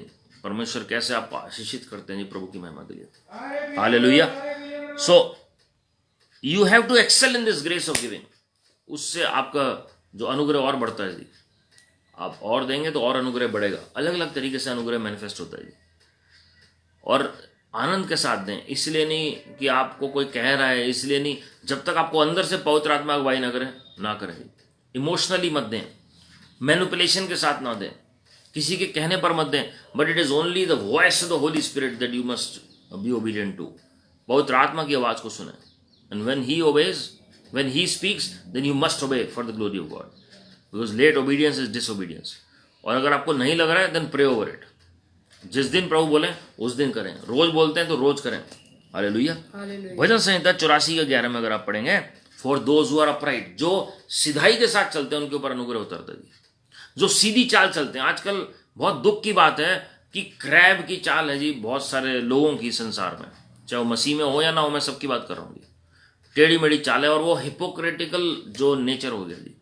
परमेश्वर कैसे आप आशीषित करते हैं जी प्रभु की महिमा के लिए। Hallelujah. So you have to excel in this grace of giving. उससे आपका जो अनुग्रह और बढ़ता है जी। आप और देंगे तो और अनुग्रह बढ़ेगा। अलग अलग तरीके से अनुग्रह मैनिफेस्ट होता है जी। और आनंद के साथ दें, इसलिए नहीं कि आपको कोई कह रहा है, इसलिए नहीं, जब तक आपको अंदर से पवित्र आत्मा अगुवाई ना करे। इमोशनली मत दें, मैनिपुलेशन के साथ ना दें, किसी के कहने पर मत दें, but it is only the voice of the Holy Spirit that you must be obedient to. पवित्र आत्मा की आवाज को सुने, and when he obeys, when he speaks, then you must obey for the glory of God, because late obedience is disobedience. और अगर आपको नहीं लग रहा है देन प्रे ओवर इट। जिस दिन प्रभु बोले उस दिन करें, रोज बोलते हैं तो रोज करें। हालेलुया। भजन संहिता 84:11 में अगर आप पढ़ेंगे, for those who are upright, जो सिधाई के साथ चलते हैं उनके ऊपर अनुग्रह उतरता है। जो सीधी चाल चलते हैं, आजकल बहुत दुख की बात है कि क्रैब की चाल है जी बहुत सारे लोगों की संसार में, चाहे वो मसीह में हो या ना हो, मैं सबकी बात कर रहा हूँ जी। टेढ़ी मेढ़ी चाल है और वो हिपोक्रेटिकल जो नेचर हो गया जी।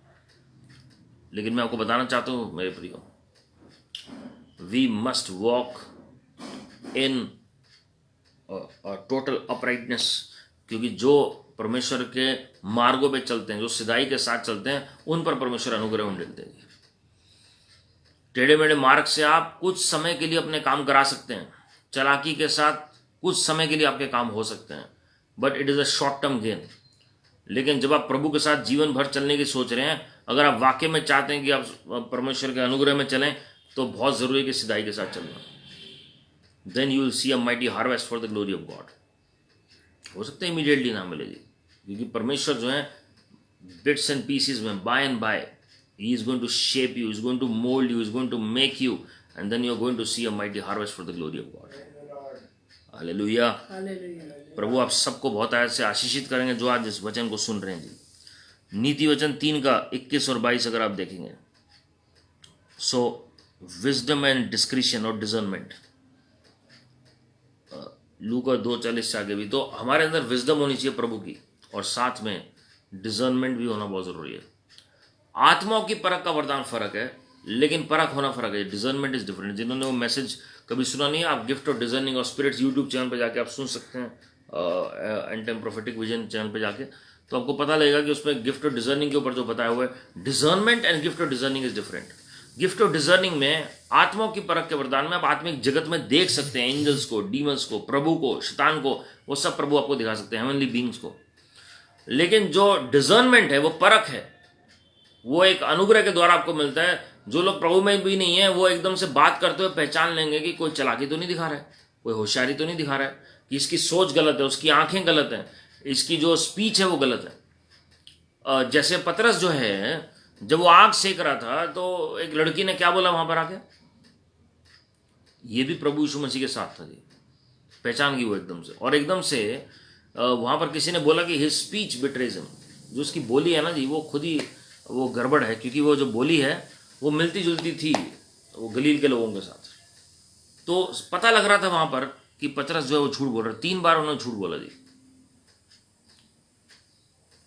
लेकिन मैं आपको बताना चाहता हूं मेरे प्रियो, we must walk in total uprightness, क्योंकि जो परमेश्वर के मार्गों पे चलते हैं, जो सिधाई के साथ चलते हैं, उन पर परमेश्वर अनुग्रह उन देते हैं। टेढ़े मेढ़े मार्ग से आप कुछ समय के लिए अपने काम करा सकते हैं, चालाकी के साथ कुछ समय के लिए आपके काम हो सकते हैं, but it is a short term gain. लेकिन जब आप प्रभु के साथ जीवन भर चलने की सोच रहे हैं, अगर आप वाकई में चाहते हैं कि आप परमेश्वर के अनुग्रह में चलें, तो बहुत जरूरी है कि सिधाई के साथ चलना। Then you will see a mighty harvest for the glory of God. हो सकता है इमीडिएटली ना मिले जी, क्योंकि परमेश्वर जो है बिट्स एंड पीसेस में, by and by, he is going to shape you, is going to mould you, is going to make you, and then you are going to see a mighty harvest for the glory of God. Hallelujah. प्रभु आप सबको बहुत आयत से आशीषित करेंगे जो आज इस वचन को सुन रहे हैं जी। नीति वचन 3 का 21 और 22 अगर आप देखेंगे, सो विजडम एंड डिस्क्रिशन और डिजर्नमेंट, लूका 2:40 से आगे भी, तो हमारे अंदर विजडम होनी चाहिए प्रभु की, और साथ में डिजर्नमेंट भी होना बहुत जरूरी है। आत्माओं की परख का वरदान फर्क है, लेकिन परख होना फर्क है। Discernment is different. जिन्होंने वो मैसेज कभी सुना नहीं है, आप gift of discerning of spirits YouTube channel पे जाके आप सुन सकते हैं, and time prophetic vision channel पे जाके, तो आपको पता लगेगा कि उसमें गिफ्ट ऑफ डिजर्निंग के ऊपर जो बताया हुआ है, discernment and gift of discerning is different. Gift of discerning में आत्माओं की परख के वरदान में आप आत्मिक जगत में देख सकते हैं एंजल्स को, डीमंस को, प्रभु को, शैतान को, वो सब प्रभु आपको दिखा सकते हैं, हेवनली बीइंग्स को। लेकिन जो डिजर्नमेंट है वो परख है, वो एक अनुग्रह के द्वारा आपको मिलता है। जो लोग प्रभु में भी नहीं है, वो एकदम से बात करते हुए पहचान लेंगे कि कोई चालाकी तो नहीं दिखा रहा है, कोई होशियारी तो नहीं दिखा रहा है, कि इसकी सोच गलत है, उसकी आंखें गलत हैं, इसकी जो स्पीच है वो गलत है। जैसे पतरस जो है, जब वो आग सेक रहा था, तो एक लड़की ने क्या बोला वहां पर आके, ये भी प्रभु यीशु मसीह के साथ था जी, पहचान की वो एकदम से। और एकदम से वहां पर किसी ने बोला कि हिज स्पीच बिट्रेज हिम, जो उसकी बोली है ना जी, वो खुद ही वो गड़बड़ है, क्योंकि वो जो बोली है वो मिलती जुलती थी वो गलील के लोगों के साथ। तो पता लग रहा था वहां पर कि पतरस जो है वो झूठ बोल रहा है। 3 बार उन्होंने झूठ बोला जी,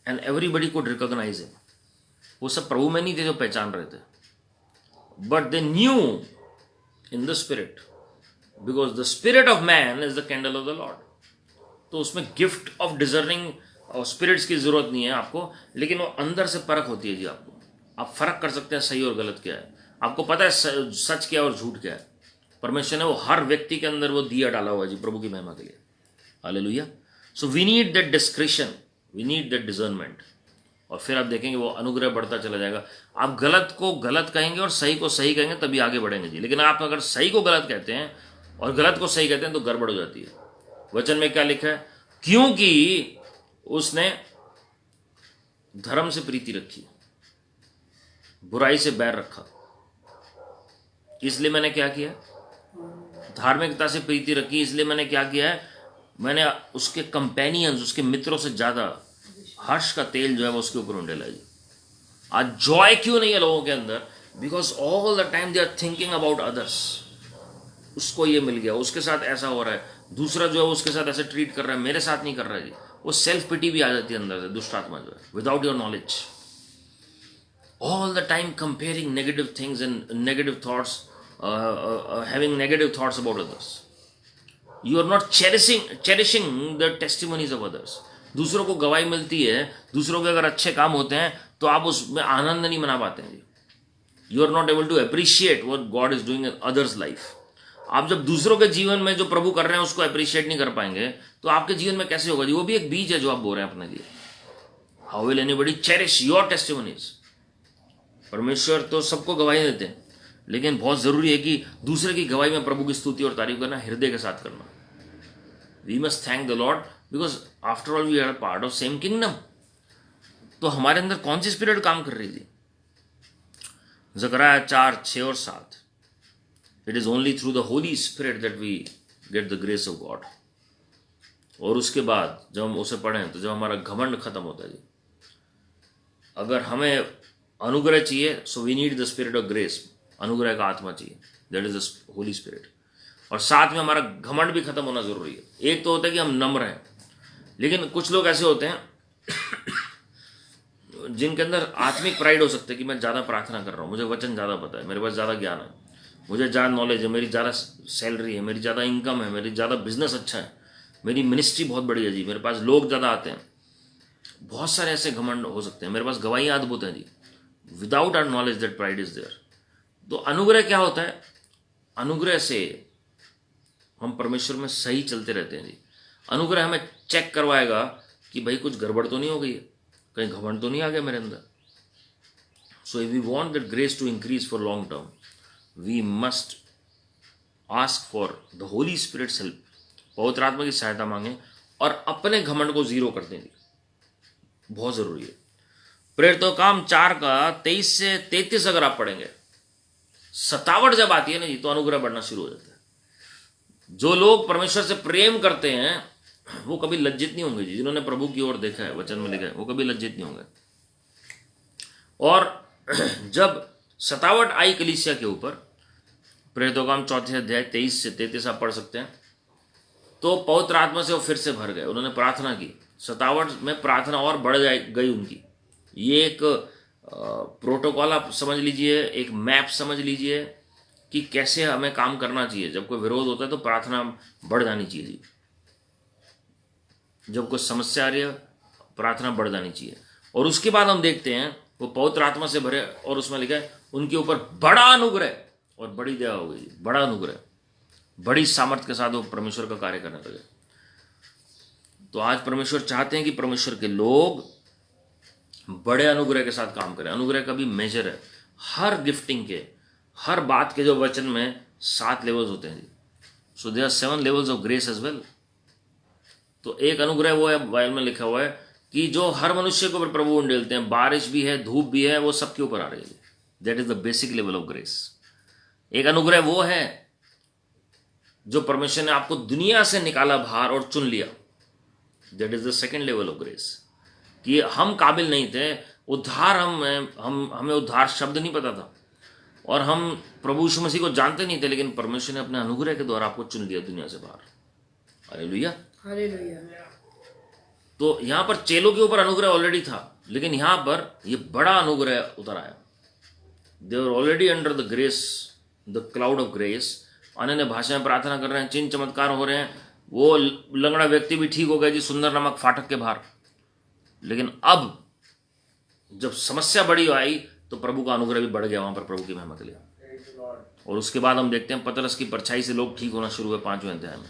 and everybody could recognise him. वो सब प्रभु में नहीं थे जो पहचान रहे थे, but they new in the spirit, because the spirit of man is the candle of the Lord. तो उसमें गिफ्ट ऑफ डिजर्निंग और स्पिरिट्स की जरूरत नहीं है आपको, लेकिन वो अंदर से परख होती है जी। आपको आप फर्क कर सकते हैं सही और गलत क्या है, आपको पता है सच क्या और झूठ क्या है। परमेश्वर ने वो हर व्यक्ति के अंदर वो दिया डाला हुआ है जी, प्रभु की महिमा के लिए। Hallelujah. So we need that discretion, we need that discernment, और फिर आप देखेंगे वो अनुग्रह बढ़ता चला जाएगा। आप गलत को गलत कहेंगे और सही को सही कहेंगे, तभी आगे बढ़ेंगे जी। लेकिन आप अगर सही को गलत कहते हैं और गलत को सही कहते हैं, तो गड़बड़ हो जाती है। वचन में क्या लिखा है, क्योंकि उसने धर्म से प्रीति रखी, बुराई से बैर रखा, इसलिए मैंने क्या किया, धार्मिकता से प्रीति रखी, इसलिए मैंने क्या किया है, मैंने उसके कंपेनियंस, उसके मित्रों से ज्यादा हर्ष का तेल जो है वो उसके ऊपर उंडेला जी। आज जॉय क्यों नहीं है लोगों के अंदर, because all the time they are thinking about others. उसको ये मिल गया, उसके साथ ऐसा हो रहा है, दूसरा जो है उसके साथ ऐसे ट्रीट कर रहा है, मेरे साथ नहीं कर रहा है जी। वो सेल्फ पिटी भी आ जाती है अंदर से, दुष्ट आत्मा जो है, without your knowledge. All the time comparing negative things and negative thoughts, having negative thoughts about others. You are not cherishing the testimonies of others. दूसरों को गवाही मिलती है, दूसरों के अगर अच्छे काम होते हैं तो आप उसमें आनंद नहीं मना पाते हैं जी। You are not able to appreciate what God is doing in others life. आप जब दूसरों के जीवन में जो प्रभु कर रहे हैं उसको अप्रिशिएट नहीं कर पाएंगे, तो आपके जीवन में कैसे होगा जी। वो भी एक बीज है जो आप बो रहे हैं अपने लिए। How will anybody cherish your testimonies. परमेश्वर तो सबको गवाही देते हैं, लेकिन बहुत जरूरी है कि दूसरे की गवाही में प्रभु की स्तुति और तारीफ करना हृदय के साथ करना। We must thank the Lord, because after all we are part of same kingdom. तो हमारे अंदर कौन सी स्पिरिट काम कर रही थी। ज़करिया 4:6 और 7, it is only through the Holy Spirit that we get the grace of God. और उसके बाद जब हम उसे पढ़ें तो जब हमारा घमंड खत्म होता है जी। अगर हमें अनुग्रह चाहिए, so we need the spirit of grace, अनुग्रह का आत्मा चाहिए, that is the Holy Spirit. और साथ में हमारा घमंड भी खत्म होना जरूरी है। एक तो होता है कि हम नम्र हैं, लेकिन कुछ लोग ऐसे होते हैं जिनके अंदर आत्मिक प्राइड हो सकता है कि मैं ज़्यादा प्रार्थना कर रहा हूँ, मुझे वचन ज़्यादा पता है, मेरे पास ज़्यादा ज्ञान है, मुझे ज़्यादा नॉलेज है, मेरी ज़्यादा सैलरी है, मेरी ज़्यादा इनकम है, मेरी ज़्यादा बिजनेस अच्छा है, मेरी मिनिस्ट्री बहुत बड़ी है जी, मेरे पास लोग ज़्यादा आते हैं। बहुत सारे ऐसे घमंड हो सकते हैं। मेरे पास गवाहियाँ अद्भुत हैं जी, without our knowledge that pride is there. तो अनुग्रह क्या होता है? अनुग्रह से हम परमेश्वर में सही चलते रहते हैं जी। अनुग्रह हमें चेक करवाएगा कि भाई कुछ गड़बड़ तो नहीं हो गई है, कहीं घमंड तो नहीं आ गया मेरे अंदर। So if we want that grace to increase for long term, we must ask for the Holy Spirit's help, पवित्र आत्मा की सहायता मांगे और अपने घमंड को जीरो कर दें। बहुत जरूरी है। प्रेरितों काम 4 का 23 से 33 अगर आप पढ़ेंगे, सतावट जब आती है ना जी, तो अनुग्रह बढ़ना शुरू हो जाता है। जो लोग परमेश्वर से प्रेम करते हैं वो कभी लज्जित नहीं होंगे जी। जिन्होंने प्रभु की ओर देखा है, वचन में लिखा है, वो कभी लज्जित नहीं होंगे। और जब सतावट आई कलीसिया के ऊपर, प्रेरितों काम 4 अध्याय 23 से 33 आप पढ़ सकते हैं, तो पवित्र आत्मा से वो फिर से भर गए। उन्होंने प्रार्थना की, सतावट में प्रार्थना और बढ़ गई उनकी। ये एक प्रोटोकॉल आप समझ लीजिए, एक मैप समझ लीजिए कि कैसे हमें काम करना चाहिए। जब कोई विरोध होता है तो प्रार्थना बढ़ जानी चाहिए जी। जब कोई समस्या आ रही है, प्रार्थना बढ़ जानी चाहिए। और उसके बाद हम देखते हैं वो पवित्र आत्मा से भरे, और उसमें लिखा है उनके ऊपर बड़ा अनुग्रह और बड़ी दया हो गई। बड़ा अनुग्रह, बड़ी सामर्थ्य के साथ वो परमेश्वर का कार्य करने लगे। तो आज परमेश्वर चाहते हैं कि परमेश्वर के लोग बड़े अनुग्रह के साथ काम करें। अनुग्रह का भी मेजर है। हर गिफ्टिंग के, हर बात के जो वचन में 7 लेवल्स होते हैं। So there are 7 levels of grace as well. तो एक अनुग्रह वो है, बाइबल में लिखा हुआ है कि जो हर मनुष्य के ऊपर प्रभु उंडेलते हैं, बारिश भी है, धूप भी है, वो सबके ऊपर आ रही है। That is the basic level of grace. एक अनुग्रह वो है जो परमेश्वर ने आपको दुनिया से निकाला बाहर और चुन लिया। That is the second level of grace. कि हम काबिल नहीं थे, उद्धार हमें उद्धार शब्द नहीं पता था, और हम प्रभु यीशु मसीह को जानते नहीं थे, लेकिन परमेश्वर ने अपने अनुग्रह के द्वारा आपको चुन लिया दुनिया से बाहर। Hallelujah, hallelujah. तो यहां पर चेलों के ऊपर अनुग्रह ऑलरेडी था, लेकिन यहां पर ये बड़ा अनुग्रह उतर आया। They were already under the grace, the cloud of grace. अन्य भाषा में प्रार्थना कर रहे हैं, चिन्ह चमत्कार हो रहे हैं, वो लंगड़ा व्यक्ति भी ठीक हो गया जी सुंदर नामक फाटक के बाहर। लेकिन अब जब समस्या बड़ी आई तो प्रभु का अनुग्रह भी बढ़ गया वहां पर, प्रभु की महिमा के लिए। और उसके बाद हम देखते हैं पतरस की परछाई से लोग ठीक होना शुरू हुए 5वें अध्याय में,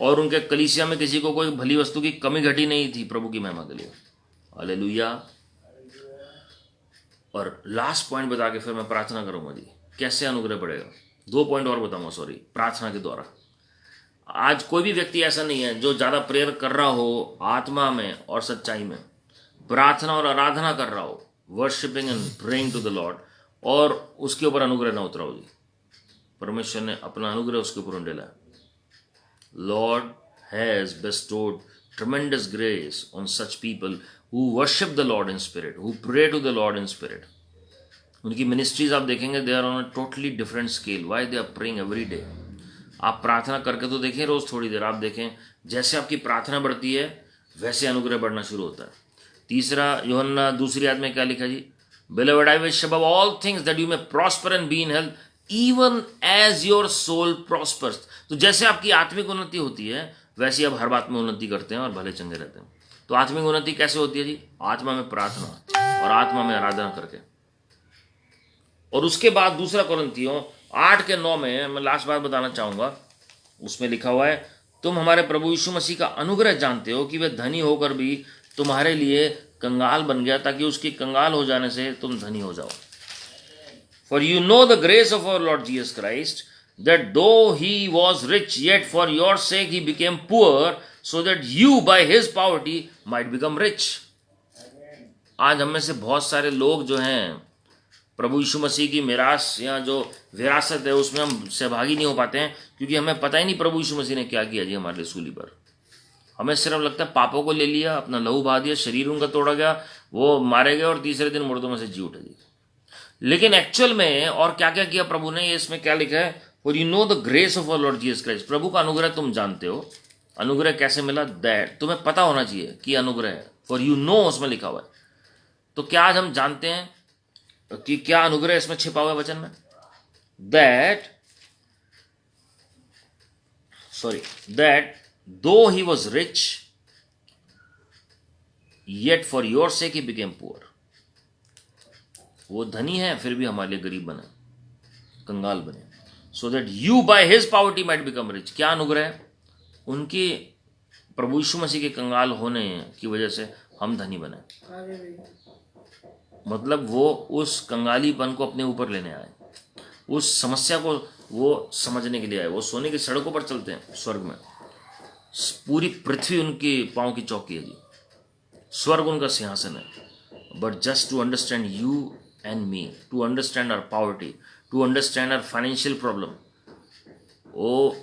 और उनके कलीसिया में किसी को कोई भली वस्तु की कमी घटी नहीं थी प्रभु की महिमा के लिए। हालेलुया। और लास्ट पॉइंट बता के फिर मैं प्रार्थना करूंगा जी, कैसे अनुग्रह बढ़ेगा। 2 पॉइंट और बताऊंगा, सॉरी, प्रार्थना के द्वारा। आज कोई भी व्यक्ति ऐसा नहीं है जो ज्यादा प्रेयर कर रहा हो आत्मा में और सच्चाई में, प्रार्थना और आराधना कर रहा हो, worshipping and praying to the Lord, और उसके ऊपर अनुग्रह ना उतरा हो जी। परमेश्वर ने अपना अनुग्रह उसके ऊपर उंडेला है। Lord has bestowed tremendous grace on such people who worship the Lord in spirit, who pray to the Lord in spirit. उनकी मिनिस्ट्रीज आप देखेंगे, they are on a totally different scale. Why? They are praying every day. आप प्रार्थना करके तो देखें रोज थोड़ी देर, आप देखें जैसे आपकी प्रार्थना बढ़ती है वैसे अनुग्रह बढ़ना शुरू होता है। तीसरा, यूहन्ना 2 आयत में क्या लिखा जी? Beloved, I wish above all things that you may prosper and be in health, even as your soul prospers. तो जैसे आपकी आत्मिक उन्नति होती है वैसे आप हर बात में उन्नति करते हैं और भले चंगे रहते हैं। तो आत्मिक उन्नति कैसे होती है जी? आत्मा में प्रार्थना और आत्मा में आराधना करके। और उसके बाद दूसरा कोरिन्थियों 8 के 9 में मैं लास्ट बात बताना चाहूंगा, उसमें लिखा हुआ है, तुम हमारे प्रभु यीशु मसीह का अनुग्रह जानते हो कि वह धनी होकर भी तुम्हारे लिए कंगाल बन गया, ताकि उसके कंगाल हो जाने से तुम धनी हो जाओ। For you know the grace of our Lord Jesus Christ, that though he was rich, yet for your sake he became poor, so that you by his poverty might become rich. आज हम में से बहुत सारे लोग जो हैं प्रभु यीशु मसीह की मिरास या जो विरासत है उसमें हम सहभागी नहीं हो पाते हैं, क्योंकि हमें पता ही नहीं प्रभु यीशु मसीह ने क्या किया जी हमारे लिए सूली पर। हमें सिर्फ लगता है पापों को ले लिया, अपना लहू बहा दिया, शरीर उनका तोड़ा गया, वो मारे गए और तीसरे दिन मुर्दों में से जी उठे जी। लेकिन एक्चुअल में और क्या क्या किया प्रभु ने, ये इसमें क्या लिखा है? For you know the grace of our Lord Jesus Christ. प्रभु का अनुग्रह तुम जानते हो। अनुग्रह कैसे मिला? दैट तुम्हें पता होना चाहिए कि अनुग्रह है। फॉर यू नो उसमें लिखा हुआ है। तो क्या आज हम जानते हैं कि क्या अनुग्रह इसमें छिपा हुआ है वचन में? that though he was rich, yet for your sake he became poor. वो धनी है फिर भी हमारे लिए गरीब बने, कंगाल बने, so that you by his poverty might become rich. क्या अनुग्रह है? उनके प्रभु यीशु मसीह के कंगाल होने की वजह से हम धनी बने। मतलब वो उस कंगालीपन को अपने ऊपर लेने आए, उस समस्या को वो समझने के लिए आए। वो सोने की सड़कों पर चलते हैं स्वर्ग में, पूरी पृथ्वी उनके पांव की चौकी है जी, स्वर्ग उनका सिंहासन है। But just to understand you and me, to understand our poverty, to understand our financial problem, oh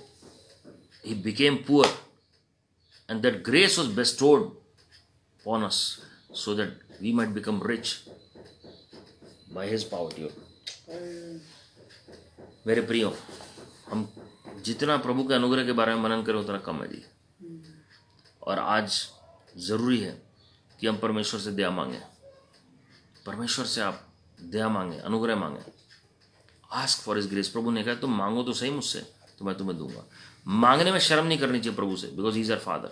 he became poor, and that grace was bestowed on us so that we might become rich by his poverty. मेरे प्रियो, हम जितना प्रभु के अनुग्रह के बारे में मनन करें उतना कम है जी। और आज जरूरी है कि हम परमेश्वर से दया मांगे। परमेश्वर से आप दया मांगे, अनुग्रह मांगे। Ask for his grace. प्रभु ने कहा तुम मांगो तो सही मुझसे, तो मैं तुम्हें दूंगा। मांगने में शर्म नहीं करनी चाहिए प्रभु से, because he is our Father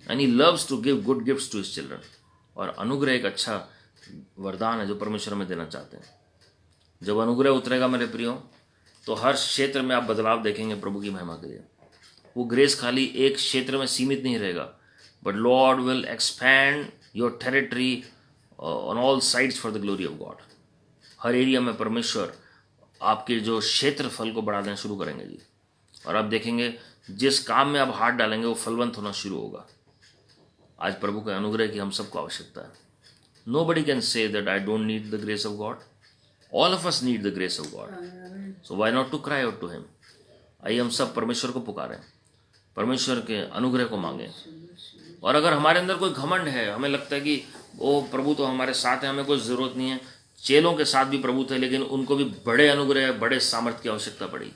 and he loves to give good gifts to his children. और अनुग्रह एक अच्छा वरदान है जो परमेश्वर हमें देना चाहते हैं। जब अनुग्रह उतरेगा मेरे प्रियो, तो हर क्षेत्र में आप बदलाव देखेंगे प्रभु की महिमा के लिए। वो ग्रेस खाली एक क्षेत्र में सीमित नहीं रहेगा, but Lord will expand your territory on all sides for the glory of God. Her area में परमेश्वर आपके जो क्षेत्रफल को बढ़ा देना शुरू करेंगे जी। और आप देखेंगे जिस काम में आप हाथ डालेंगे वो फलवंत होना शुरू होगा। आज प्रभु के अनुग्रह की हम सबको आवश्यकता है। Nobody can say that I don't need the grace of God. All of us need the grace of God. So why not to cry out to him? आइए हम सब परमेश्वर को पुकारें, परमेश्वर के अनुग्रह को मांगें। और अगर हमारे अंदर कोई घमंड है, हमें लगता है कि ओ प्रभु तो हमारे साथ है, हमें कोई ज़रूरत नहीं है। चेलों के साथ भी प्रभु थे, लेकिन उनको भी बड़े अनुग्रह, बड़े सामर्थ्य की आवश्यकता पड़ी।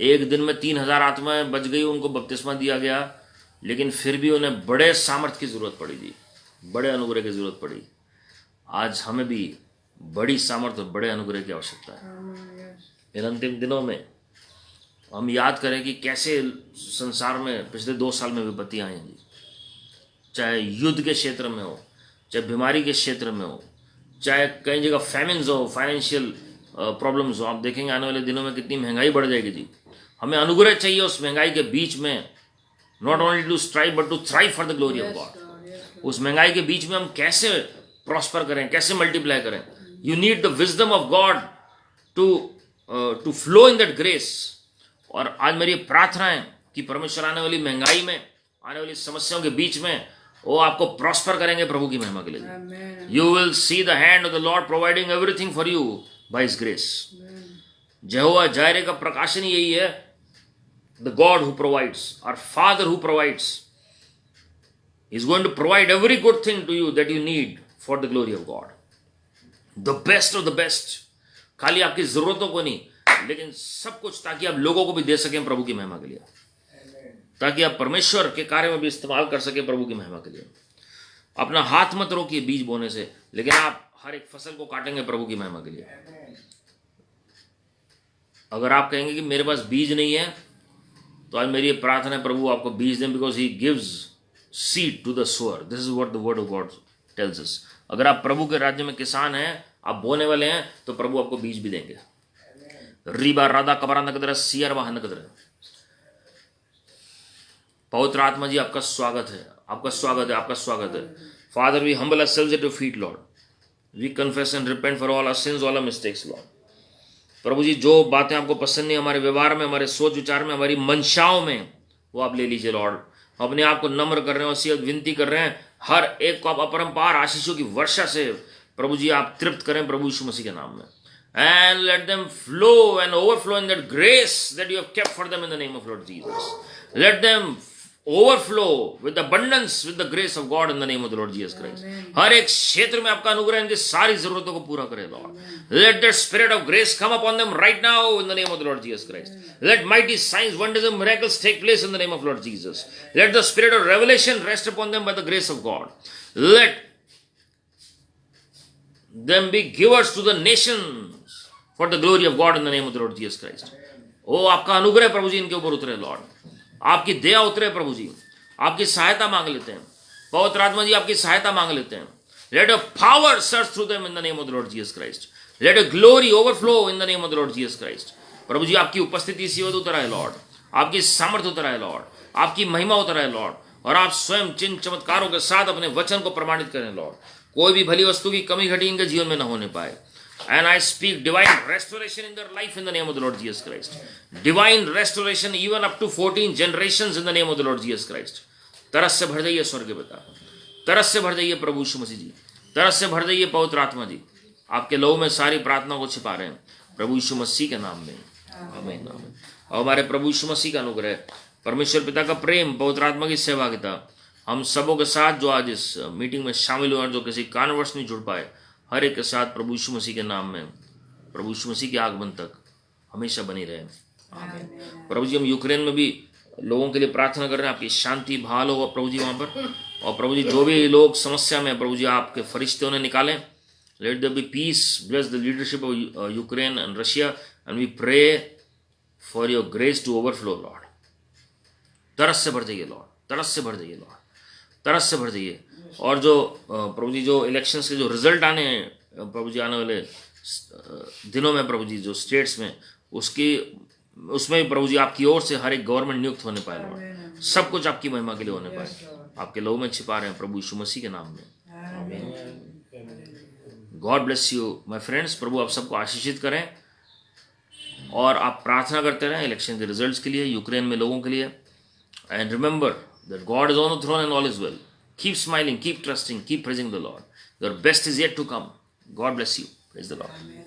एक दिन में 3000 आत्माएं बच गई, उनको बपतिस्मा दिया गया, लेकिन फिर भी उन्हें बड़े सामर्थ्य की ज़रूरत पड़ी जी, बड़े अनुग्रह की ज़रूरत पड़ी। आज हमें भी बड़ी सामर्थ्य और बड़े अनुग्रह की आवश्यकता है। इन अंतिम दिनों में हम याद करें कि कैसे संसार में पिछले 2 साल में विपत्तियाँ आई हैं जी। चाहे युद्ध के क्षेत्र में हो, चाहे बीमारी के क्षेत्र में हो, चाहे कई जगह फैमिन्स हो, फाइनेंशियल प्रॉब्लम्स हो। आप देखेंगे आने वाले दिनों में कितनी महंगाई बढ़ जाएगी जी। हमें अनुग्रह चाहिए उस महंगाई के बीच में, not only to strive but to thrive for the glory of God. उस महंगाई के बीच में हम कैसे प्रॉस्पर करें, कैसे मल्टीप्लाई करें। You need the wisdom of God to flow in that grace. और आज मेरी प्रार्थना है कि परमेश्वर आने वाली महंगाई में, आने वाली समस्याओं के बीच में वो आपको प्रॉस्पर करेंगे प्रभु की महिमा के लिए। You will see the hand of the Lord providing everything for you by his grace. यहोवा जायरे का प्रकाशन यही है, the God who provides, our Father who provides, is going to provide every good thing to you that you need for the glory of God. The best of the best. खाली आपकी जरूरतों को नहीं, लेकिन सब कुछ, ताकि आप लोगों को भी दे सकें प्रभु की महिमा के लिए, ताकि आप परमेश्वर के कार्य में भी इस्तेमाल कर सकें प्रभु की महिमा के लिए। अपना हाथ मत रोकिए बीज बोने से, लेकिन आप हर एक फसल को काटेंगे प्रभु की महिमा के लिए। अगर आप कहेंगे कि मेरे पास बीज नहीं है, तो आज मेरी प्रार्थना है प्रभु आपको बीज दें, because he gives seed to the sower. This is what the word of God tells us. अगर आप प्रभु के राज्य में किसान हैं, आप बोने वाले हैं, तो प्रभु आपको बीज भी देंगे। रीबा राधा कबरा नकदर सियर वाहन नकदर। पवित्र आत्मा जी आपका स्वागत है, आपका स्वागत है, आपका स्वागत है। Father we humble ourselves at your feet Lord, we confess and repent for all our sins, all our mistakes Lord. प्रभु जी जो बातें आपको पसंद नहीं, हमारे व्यवहार में, हमारे सोच विचार में, हमारी मंशाओं में, वो आप ले लीजिए लॉर्ड। अपने आप को नम्र कर रहे हैं, वसीयत विनती कर रहे हैं, हर एक को आप अपरंपार आशीषों की वर्षा से प्रभु जी आप तृप्त करें प्रभु यीशु मसीह के नाम में। And let them flow and overflow in that grace that you have kept for them in the name of Lord Jesus. Let them overflow with abundance with the grace of God in the name of the Lord Jesus Christ. हर एक क्षेत्र में आपका अनुग्रह इनकी सारी जरूरतों को पूरा करे Lord. Let that spirit of grace come upon them right now in the name of the Lord Jesus Christ. Let mighty signs, wonders and miracles take place in the name of Lord Jesus. Let the spirit of revelation rest upon them by the grace of God. Let them be givers to the nations for the glory of God in the name of the Lord Jesus Christ. ओ आपका अनुग्रह प्रभु जी इनके ऊपर उतरे Lord, आपकी दया उतरे प्रभु जी, आपकी सहायता मांग लेते हैं पवित्र आत्मा जी, आपकी सहायता मांग लेते हैं. Let your power surge through them in the name of the Lord Jesus Christ. Let your glory overflow in the name of the Lord Jesus Christ. प्रभु जी आपकी उपस्थिति इसी वक्त उतर आए लॉर्ड, आपकी सामर्थ्य उतर आए लॉर्ड, आपकी महिमा उतर आए लॉर्ड, और आप स्वयं चिन्ह चमत्कारों के साथ अपने वचन को प्रमाणित करें लॉर्ड. कोई भी भली वस्तु की कमी घटी इनके जीवन में न होने पाए. And I speak divine restoration in their life in the name of the Lord Jesus Christ. Divine restoration even up to 14 generations in the name of the Lord Jesus Christ. तरस से भर जाइए स्वर्ग पिता, तरस से भर जाइए प्रभु यीशु मसीह जी, तरस से भर जाइए पवित्र आत्मा जी. आपके लहू में सारी प्रार्थना को छिपा रहे हैं प्रभु यीशु मसीह के नाम में. आमीन आमीन. और हमारे प्रभु यीशु मसीह का अनुग्रह, परमेश्वर पिता का प्रेम, पवित्र आत्मा की सहभागिता हम सबों के साथ जो आज इस मीटिंग में शामिल हुए और जो किसी कारणवश नहीं जुड़ पाए, हर एक के साथ प्रभु यीशु मसीह के नाम में, प्रभु यीशु मसीह के आगमन तक हमेशा बनी रहे. आमीन. प्रभु जी हम यूक्रेन में भी लोगों के लिए प्रार्थना कर रहे हैं, आपकी शांति बहाल हो प्रभु जी वहाँ पर. और प्रभु जी जो भी लोग समस्या में प्रभु जी आपके फरिश्ते उन्हें निकालें. Let there be peace, bless the leadership of Ukraine and Russia, and we pray for your grace to overflow Lord. तरस से भर जाइए लॉर्ड, तरस से भर जाइए लॉर्ड, तरस से भर जाइए. और जो प्रभु जी जो इलेक्शंस के जो रिजल्ट आने हैं प्रभु जी आने वाले दिनों में प्रभु जी जो स्टेट्स में, उसमें भी प्रभु जी आपकी ओर से हर एक गवर्नमेंट नियुक्त होने पाए लॉर्ड. सब कुछ आपकी महिमा के लिए होने पाए. आपके लहू में छिपा रहे हैं प्रभु यीशु मसीह के नाम में. God bless you my friends. प्रभु आप सबको आशीषित करें और आप प्रार्थना करते रहें इलेक्शन के रिजल्ट्स के लिए, यूक्रेन में लोगों के लिए. And remember that God is on the throne and all is well. Keep smiling, keep trusting, keep praising the Lord. Your best is yet to come. God bless you. Praise the Lord. Amen.